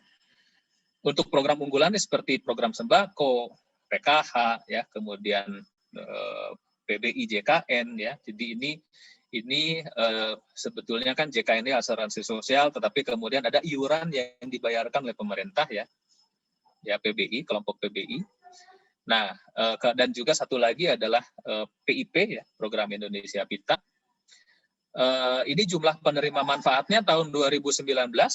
untuk program unggulannya seperti program sembako, PKH ya, kemudian PBI JKN ya. Jadi ini sebetulnya kan JKN ini asuransi sosial, tetapi kemudian ada iuran yang dibayarkan oleh pemerintah ya, PBI, kelompok PBI. Nah, dan juga satu lagi adalah PIP ya, Program Indonesia Pintar. Ini jumlah penerima manfaatnya tahun 2019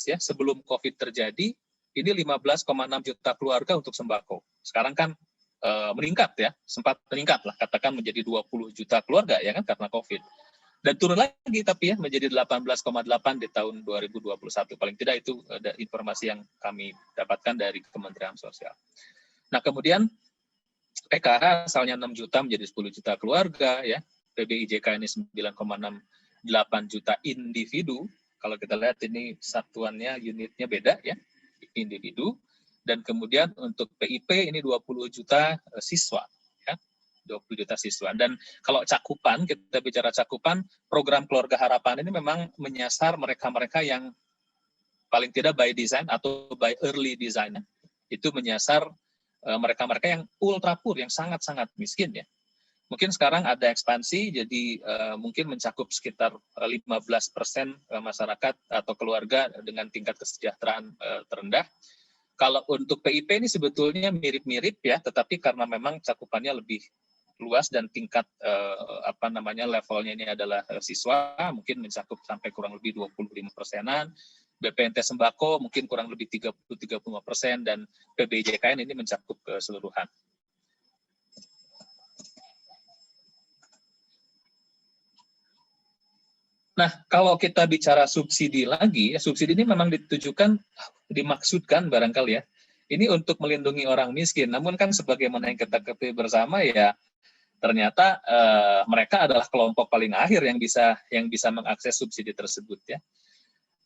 ya, sebelum COVID terjadi, ini 15,6 juta keluarga untuk sembako. Sekarang kan meningkat ya, sempat meningkat lah, katakan menjadi 20 juta keluarga ya kan karena COVID. Dan turun lagi tapi ya menjadi 18,8 di tahun 2021. Paling tidak itu ada informasi yang kami dapatkan dari Kementerian Sosial. Nah, kemudian PKH asalnya 6 juta menjadi 10 juta keluarga ya. PBIJK ini 9,68 juta individu. Kalau kita lihat ini satuannya, unitnya beda ya, individu. Dan kemudian untuk PIP ini 20 juta siswa. 20 juta siswa. Dan kalau cakupan, kita bicara cakupan, program Keluarga Harapan ini memang menyasar mereka-mereka yang paling tidak by design atau by early design. Itu menyasar mereka-mereka yang ultra poor, yang sangat-sangat miskin ya. Mungkin sekarang ada ekspansi, jadi mungkin mencakup sekitar 15% masyarakat atau keluarga dengan tingkat kesejahteraan terendah. Kalau untuk PIP ini sebetulnya mirip-mirip ya, tetapi karena memang cakupannya lebih luas dan tingkat levelnya ini adalah siswa, mungkin mencakup sampai kurang lebih 25%-an. BPNT sembako mungkin kurang lebih 30-35%, dan PBJKN ini mencakup keseluruhan. Nah, kalau kita bicara subsidi lagi, subsidi ini memang dimaksudkan barangkali ya, ini untuk melindungi orang miskin. Namun kan sebagaimana yang kita ketahui bersama ya, ternyata mereka adalah kelompok paling akhir yang bisa mengakses subsidi tersebut ya.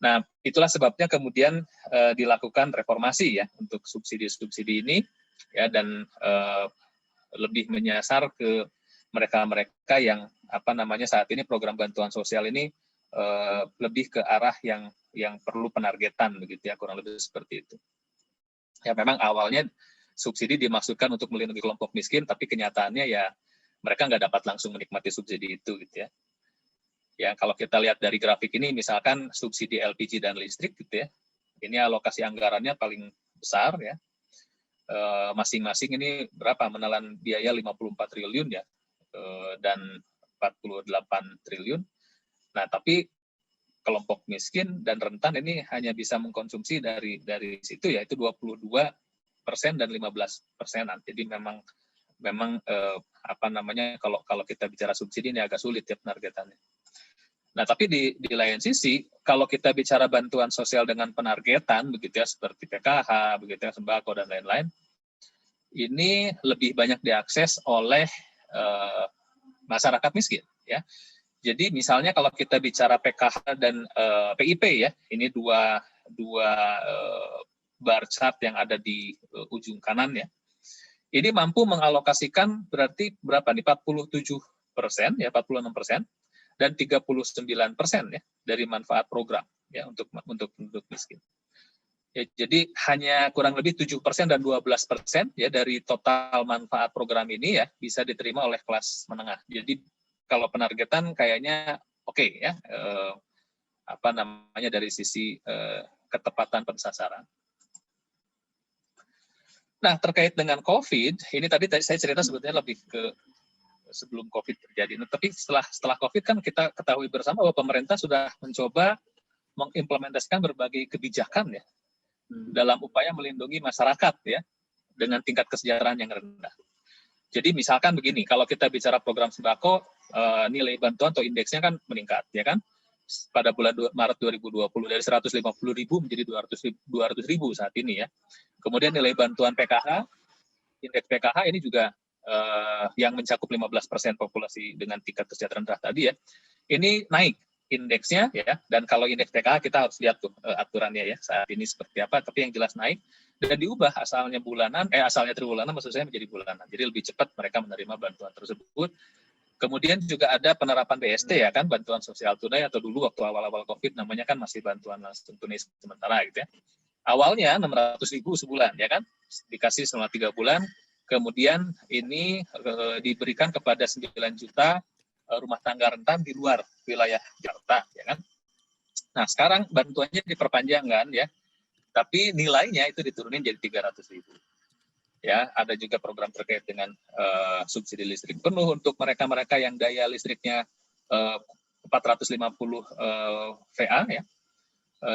Nah, itulah sebabnya kemudian dilakukan reformasi ya untuk subsidi-subsidi ini ya, dan lebih menyasar ke mereka-mereka yang saat ini program bantuan sosial ini lebih ke arah yang perlu penargetan begitu ya, kurang lebih seperti itu. Ya memang awalnya subsidi dimaksudkan untuk melindungi kelompok miskin, tapi kenyataannya ya mereka nggak dapat langsung menikmati subsidi itu gitu ya. Ya kalau kita lihat dari grafik ini, misalkan subsidi LPG dan listrik gitu ya, ini alokasi anggarannya paling besar ya. Masing-masing ini berapa, menelan biaya 54 triliun ya, dan 48 triliun. Nah, tapi kelompok miskin dan rentan ini hanya bisa mengkonsumsi dari situ, yaitu 22% dan 15%. Jadi memang kalau kita bicara subsidi ini agak sulit ya penargetannya. Nah, tapi di lain sisi, kalau kita bicara bantuan sosial dengan penargetan begitu ya, seperti PKH, begitu ya, sembako dan lain-lain, ini lebih banyak diakses oleh masyarakat miskin ya. Jadi misalnya kalau kita bicara PKH dan PIP ya, ini dua bar chart yang ada di ujung kanan ya. Ini mampu mengalokasikan berarti berapa nih, 47% ya, 46% dan 39% ya dari manfaat program ya untuk penduduk miskin. Ya, jadi hanya kurang lebih 7% dan 12% ya dari total manfaat program ini ya bisa diterima oleh kelas menengah. Jadi kalau penargetan kayaknya oke ya, dari sisi ketepatan pensasaran. Nah, terkait dengan COVID, ini tadi saya cerita sebetulnya lebih ke sebelum COVID terjadi. Nah, tapi setelah COVID kan kita ketahui bersama bahwa pemerintah sudah mencoba mengimplementasikan berbagai kebijakan ya dalam upaya melindungi masyarakat ya dengan tingkat kesejahteraan yang rendah. Jadi misalkan begini, kalau kita bicara program sembako, nilai bantuan atau indeksnya kan meningkat, ya kan? Pada bulan Maret 2020 dari 150.000 menjadi 200.000 saat ini ya. Kemudian nilai bantuan PKH, indeks PKH ini juga yang mencakup 15% populasi dengan tingkat kesejahteraan rendah tadi ya. Ini naik indeksnya ya, dan kalau indeks PKH kita harus lihat tuh aturannya ya saat ini seperti apa, tapi yang jelas naik. Dan diubah asalnya tribulanan maksud saya menjadi bulanan. Jadi lebih cepat mereka menerima bantuan tersebut. Kemudian juga ada penerapan BST ya kan, bantuan sosial tunai, atau dulu waktu awal-awal COVID namanya kan masih bantuan langsung tunai sementara gitu ya. Awalnya 600.000 sebulan ya kan, dikasih selama 3 bulan. Kemudian ini diberikan kepada 9 juta rumah tangga rentan di luar wilayah Jakarta ya kan. Nah, sekarang bantuannya diperpanjang kan ya. Tapi nilainya itu diturunin jadi 300.000. Ya, ada juga program terkait dengan subsidi listrik penuh untuk mereka-mereka yang daya listriknya 450 VA ya,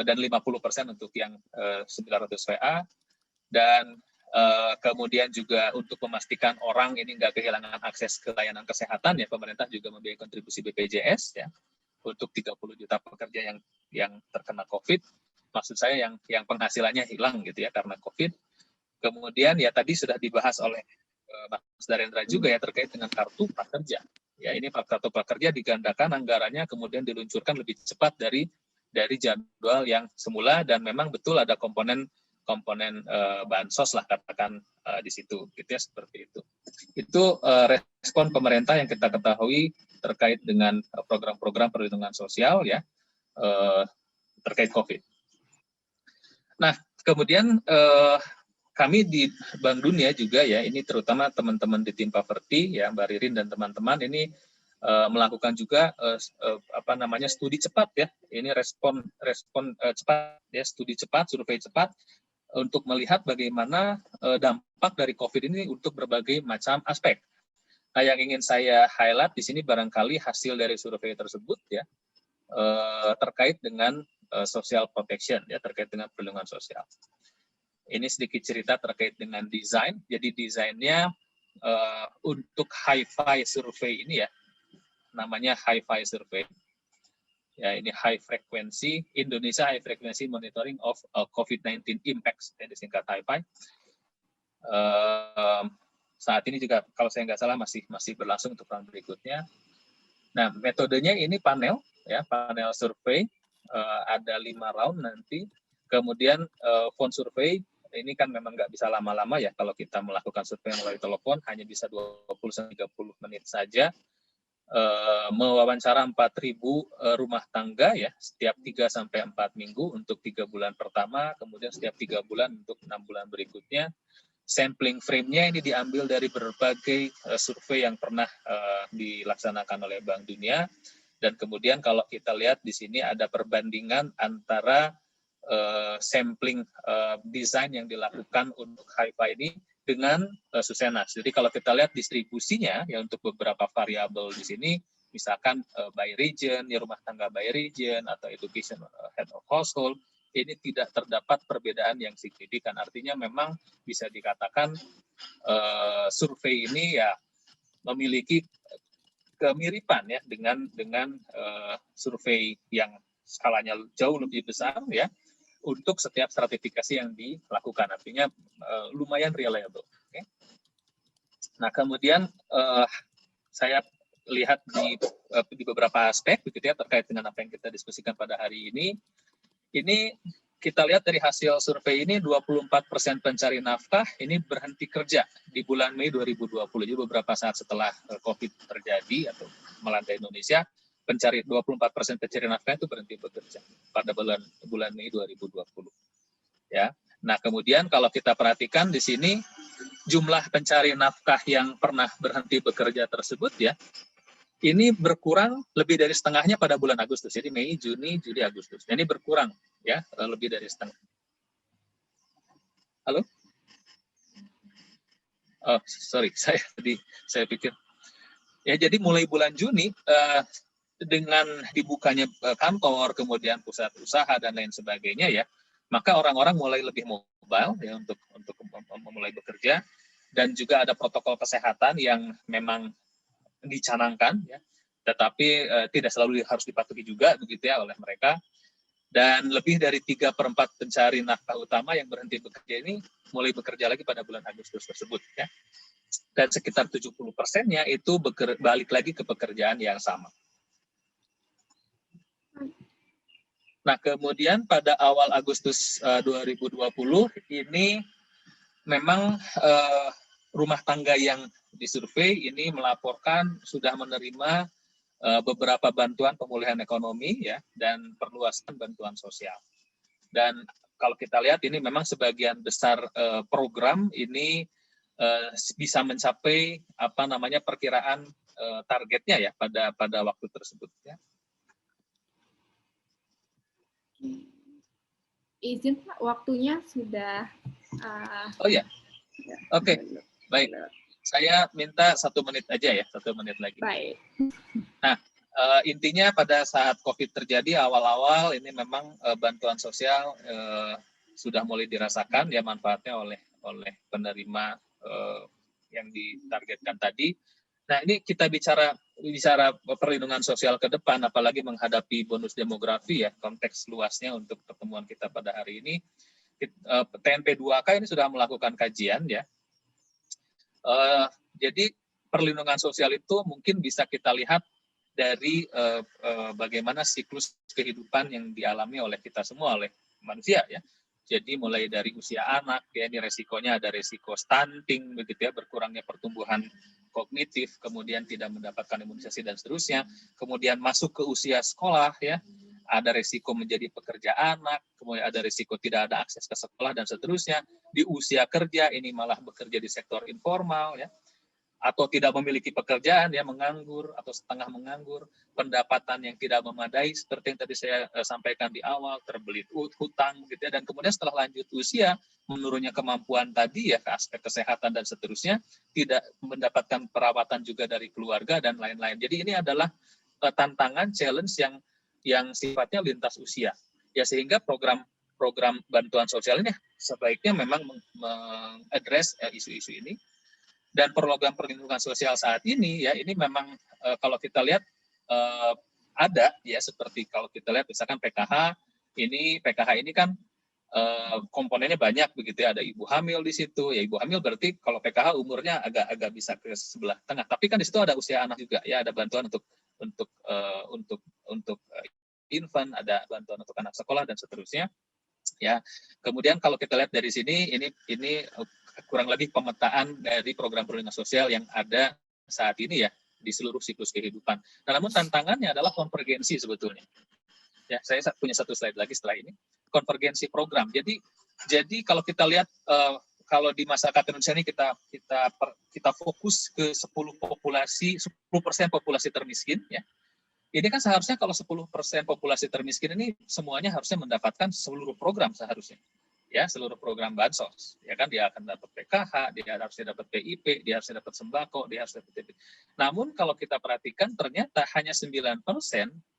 dan 50% untuk yang 900 VA, dan kemudian juga untuk memastikan orang ini nggak kehilangan akses ke layanan kesehatan ya, pemerintah juga membiayai kontribusi BPJS ya untuk 30 juta pekerja yang terkena COVID. Maksud saya yang penghasilannya hilang gitu ya karena COVID. Kemudian ya tadi sudah dibahas oleh Mas Darendra juga ya terkait dengan kartu prakerja. Ya ini kartu prakerja digandakan anggarannya, kemudian diluncurkan lebih cepat dari jadwal yang semula, dan memang betul ada komponen bansos lah katakan di situ gitu ya, seperti itu. Itu respon pemerintah yang kita ketahui terkait dengan program-program perlindungan sosial ya terkait COVID. Nah, kemudian kami di Bank Dunia juga ya, ini terutama teman-teman di tim Paverti ya, Mbak Ririn dan teman-teman ini melakukan juga studi cepat ya. Ini respon cepat ya, studi cepat, survei cepat untuk melihat bagaimana dampak dari COVID ini untuk berbagai macam aspek. Nah, yang ingin saya highlight di sini barangkali hasil dari survei tersebut ya, terkait dengan social protection, ya, terkait dengan perlindungan sosial. Ini sedikit cerita terkait dengan desain. Jadi desainnya untuk Hi-Fi survei ini ya, namanya Hi-Fi survey. Ya, ini High Frequency Indonesia High Frequency Monitoring of COVID-19 Impacts, ya, disingkat Hi-Fi. Saat ini juga kalau saya nggak salah masih berlangsung untuk tahun berikutnya. Nah, metodenya ini panel, ya, panel survei, ada 5 round nanti. Kemudian phone survei ini kan memang nggak bisa lama-lama ya, kalau kita melakukan survei melalui telepon hanya bisa 20-30 menit saja. Mewawancara 4.000 rumah tangga ya, setiap 3-4 minggu untuk 3 bulan pertama, kemudian setiap 3 bulan untuk 6 bulan berikutnya. Sampling frame-nya ini diambil dari berbagai survei yang pernah dilaksanakan oleh Bank Dunia, dan kemudian kalau kita lihat di sini ada perbandingan antara sampling desain yang dilakukan untuk Hi-Fi ini dengan Susenas. Jadi kalau kita lihat distribusinya ya untuk beberapa variabel di sini, misalkan by region, ya rumah tangga by region, atau education head of household, ini tidak terdapat perbedaan yang signifikan. Artinya memang bisa dikatakan survei ini ya memiliki kemiripan ya dengan survei yang skalanya jauh lebih besar ya, untuk setiap stratifikasi yang dilakukan, artinya lumayan reliable. Okay? Nah, kemudian saya lihat di beberapa aspek begitu ya terkait dengan apa yang kita diskusikan pada hari ini. Ini kita lihat dari hasil survei ini 24% pencari nafkah ini berhenti kerja di bulan Mei 2020. Jadi beberapa saat setelah COVID terjadi atau melanda Indonesia, 24% pencari nafkah itu berhenti bekerja pada bulan Mei 2020. Ya. Nah, kemudian kalau kita perhatikan di sini jumlah pencari nafkah yang pernah berhenti bekerja tersebut ya, ini berkurang lebih dari setengahnya pada bulan Agustus. Jadi Mei, Juni, Juli, Agustus. Ini berkurang ya, lebih dari setengah. Halo? Oh, sorry, saya pikir. Ya, jadi mulai bulan Juni dengan dibukanya kantor, kemudian pusat usaha dan lain sebagainya ya, maka orang-orang mulai lebih mobile ya untuk memulai bekerja, dan juga ada protokol kesehatan yang memang dicanangkan ya, tetapi tidak selalu harus dipatuhi juga begitu ya oleh mereka. Dan lebih dari 3/4 pencari nafkah utama yang berhenti bekerja ini mulai bekerja lagi pada bulan Agustus tersebut ya. Dan sekitar 70%-nya itu balik lagi ke pekerjaan yang sama. Nah, kemudian pada awal Agustus 2020 ini memang rumah tangga yang disurvei ini melaporkan sudah menerima beberapa bantuan pemulihan ekonomi ya, dan perluasan bantuan sosial. Dan kalau kita lihat ini memang sebagian besar program ini bisa mencapai perkiraan targetnya ya pada waktu tersebut ya. Izin Pak, waktunya sudah. Oh ya, oke, baik. Saya minta 1 menit aja ya, 1 menit lagi. Baik. Nah, intinya pada saat COVID terjadi awal-awal ini memang bantuan sosial sudah mulai dirasakan ya manfaatnya oleh penerima yang ditargetkan tadi. Nah, ini kita bicara perlindungan sosial ke depan, apalagi menghadapi bonus demografi ya, konteks luasnya untuk pertemuan kita pada hari ini. TNP 2K ini sudah melakukan kajian ya. Jadi perlindungan sosial itu mungkin bisa kita lihat dari bagaimana siklus kehidupan yang dialami oleh kita semua, oleh manusia ya. Jadi mulai dari usia anak, ya ini resikonya ada resiko stunting, begitu ya, berkurangnya pertumbuhan kognitif, kemudian tidak mendapatkan imunisasi dan seterusnya. Kemudian masuk ke usia sekolah, ya, ada resiko menjadi pekerja anak, kemudian ada resiko tidak ada akses ke sekolah dan seterusnya. Di usia kerja ini malah bekerja di sektor informal, ya. atau tidak memiliki pekerjaan, ya menganggur atau setengah menganggur, pendapatan yang tidak memadai seperti yang tadi saya sampaikan di awal, terbelit hutang gitu ya, dan kemudian setelah lanjut usia, menurunnya kemampuan tadi ya ke aspek kesehatan dan seterusnya, tidak mendapatkan perawatan juga dari keluarga dan lain-lain. Jadi ini adalah tantangan, challenge yang sifatnya lintas usia. Ya sehingga program bantuan sosial ini sebaiknya memang mengadres isu-isu ini. Dan program perlindungan sosial saat ini ya ini memang kalau kita lihat ada ya, seperti kalau kita lihat misalkan PKH ini kan komponennya banyak begitu ya, ada ibu hamil di situ ya, ibu hamil berarti kalau PKH umurnya agak bisa ke sebelah tengah, tapi kan di situ ada usia anak juga ya, ada bantuan untuk infant, ada bantuan untuk anak sekolah dan seterusnya ya. Kemudian kalau kita lihat dari sini ini kurang lebih pemetaan dari program perlindungan sosial yang ada saat ini ya di seluruh siklus kehidupan. Nah, namun tantangannya adalah konvergensi sebetulnya. Ya, saya punya satu slide lagi setelah ini, konvergensi program. Jadi kalau kita lihat kalau di masyarakat Indonesia ini kita fokus ke 10% populasi termiskin ya. Ini kan seharusnya kalau 10% populasi termiskin ini semuanya harusnya mendapatkan seluruh program seharusnya. Ya, seluruh program bansos. Ya kan, dia akan dapat PKH, dia harusnya dapat PIP, dia harusnya dapat sembako, dia harus dapat TP. Namun kalau kita perhatikan ternyata hanya 9%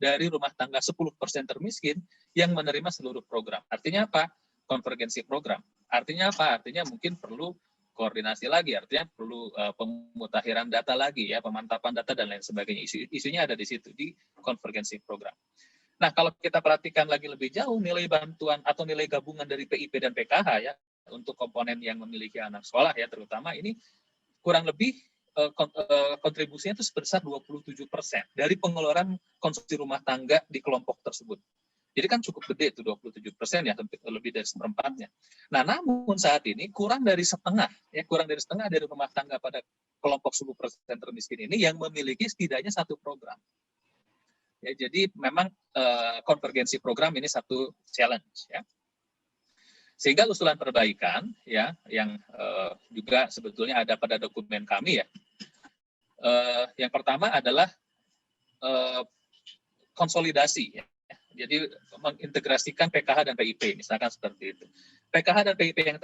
dari rumah tangga 10% termiskin yang menerima seluruh program. Artinya apa? Konvergensi program. Artinya apa? Artinya mungkin perlu koordinasi lagi, artinya perlu pemutakhiran data lagi ya, pemantapan data dan lain sebagainya. Isunya ada di situ, di konvergensi program. Nah, kalau kita perhatikan lagi lebih jauh, nilai bantuan atau nilai gabungan dari PIP dan PKH ya, untuk komponen yang memiliki anak sekolah ya, terutama ini kurang lebih kontribusinya itu sebesar 27% dari pengeluaran konsumsi rumah tangga di kelompok tersebut. Jadi kan cukup gede itu 27% ya, lebih dari seperempatnya. Nah, namun saat ini kurang dari setengah dari rumah tangga pada kelompok 10% termiskin ini yang memiliki setidaknya satu program. Ya, jadi memang konvergensi program ini satu challenge ya. Sehingga usulan perbaikan ya yang juga sebetulnya ada pada dokumen kami ya. Yang pertama adalah konsolidasi ya. Jadi mengintegrasikan PKH dan PIP misalkan seperti itu. PKH dan PIP yang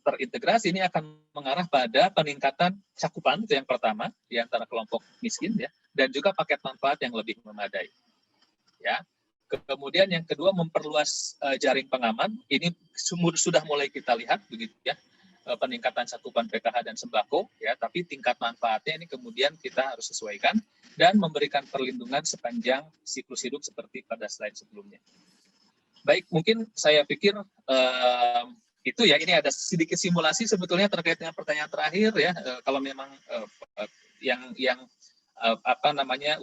terintegrasi ini akan mengarah pada peningkatan cakupan, itu yang pertama di antara kelompok miskin ya, dan juga paket manfaat yang lebih memadai. Ya. Kemudian yang kedua memperluas jaring pengaman. Ini sudah mulai kita lihat begitu ya, peningkatan cakupan PKH dan sembako ya, tapi tingkat manfaatnya ini kemudian kita harus sesuaikan dan memberikan perlindungan sepanjang siklus hidup seperti pada slide sebelumnya. Baik, mungkin saya pikir itu ya, ini ada sedikit simulasi sebetulnya terkait dengan pertanyaan terakhir ya. Kalau memang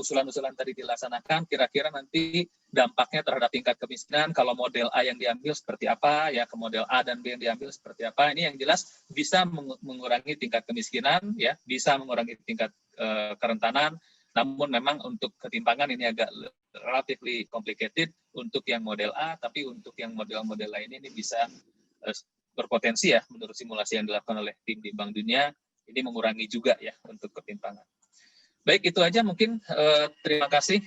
usulan-usulan tadi dilaksanakan, kira-kira nanti dampaknya terhadap tingkat kemiskinan, kalau model A yang diambil seperti apa, ya ke model A dan B yang diambil seperti apa, ini yang jelas bisa mengurangi tingkat kemiskinan, ya bisa mengurangi tingkat kerentanan, namun memang untuk ketimpangan ini agak relatively complicated untuk yang model A, tapi untuk yang model-model lain ini bisa berpotensi ya, menurut simulasi yang dilakukan oleh tim di Bank Dunia, ini mengurangi juga ya untuk ketimpangan. Baik, itu aja mungkin. Terima kasih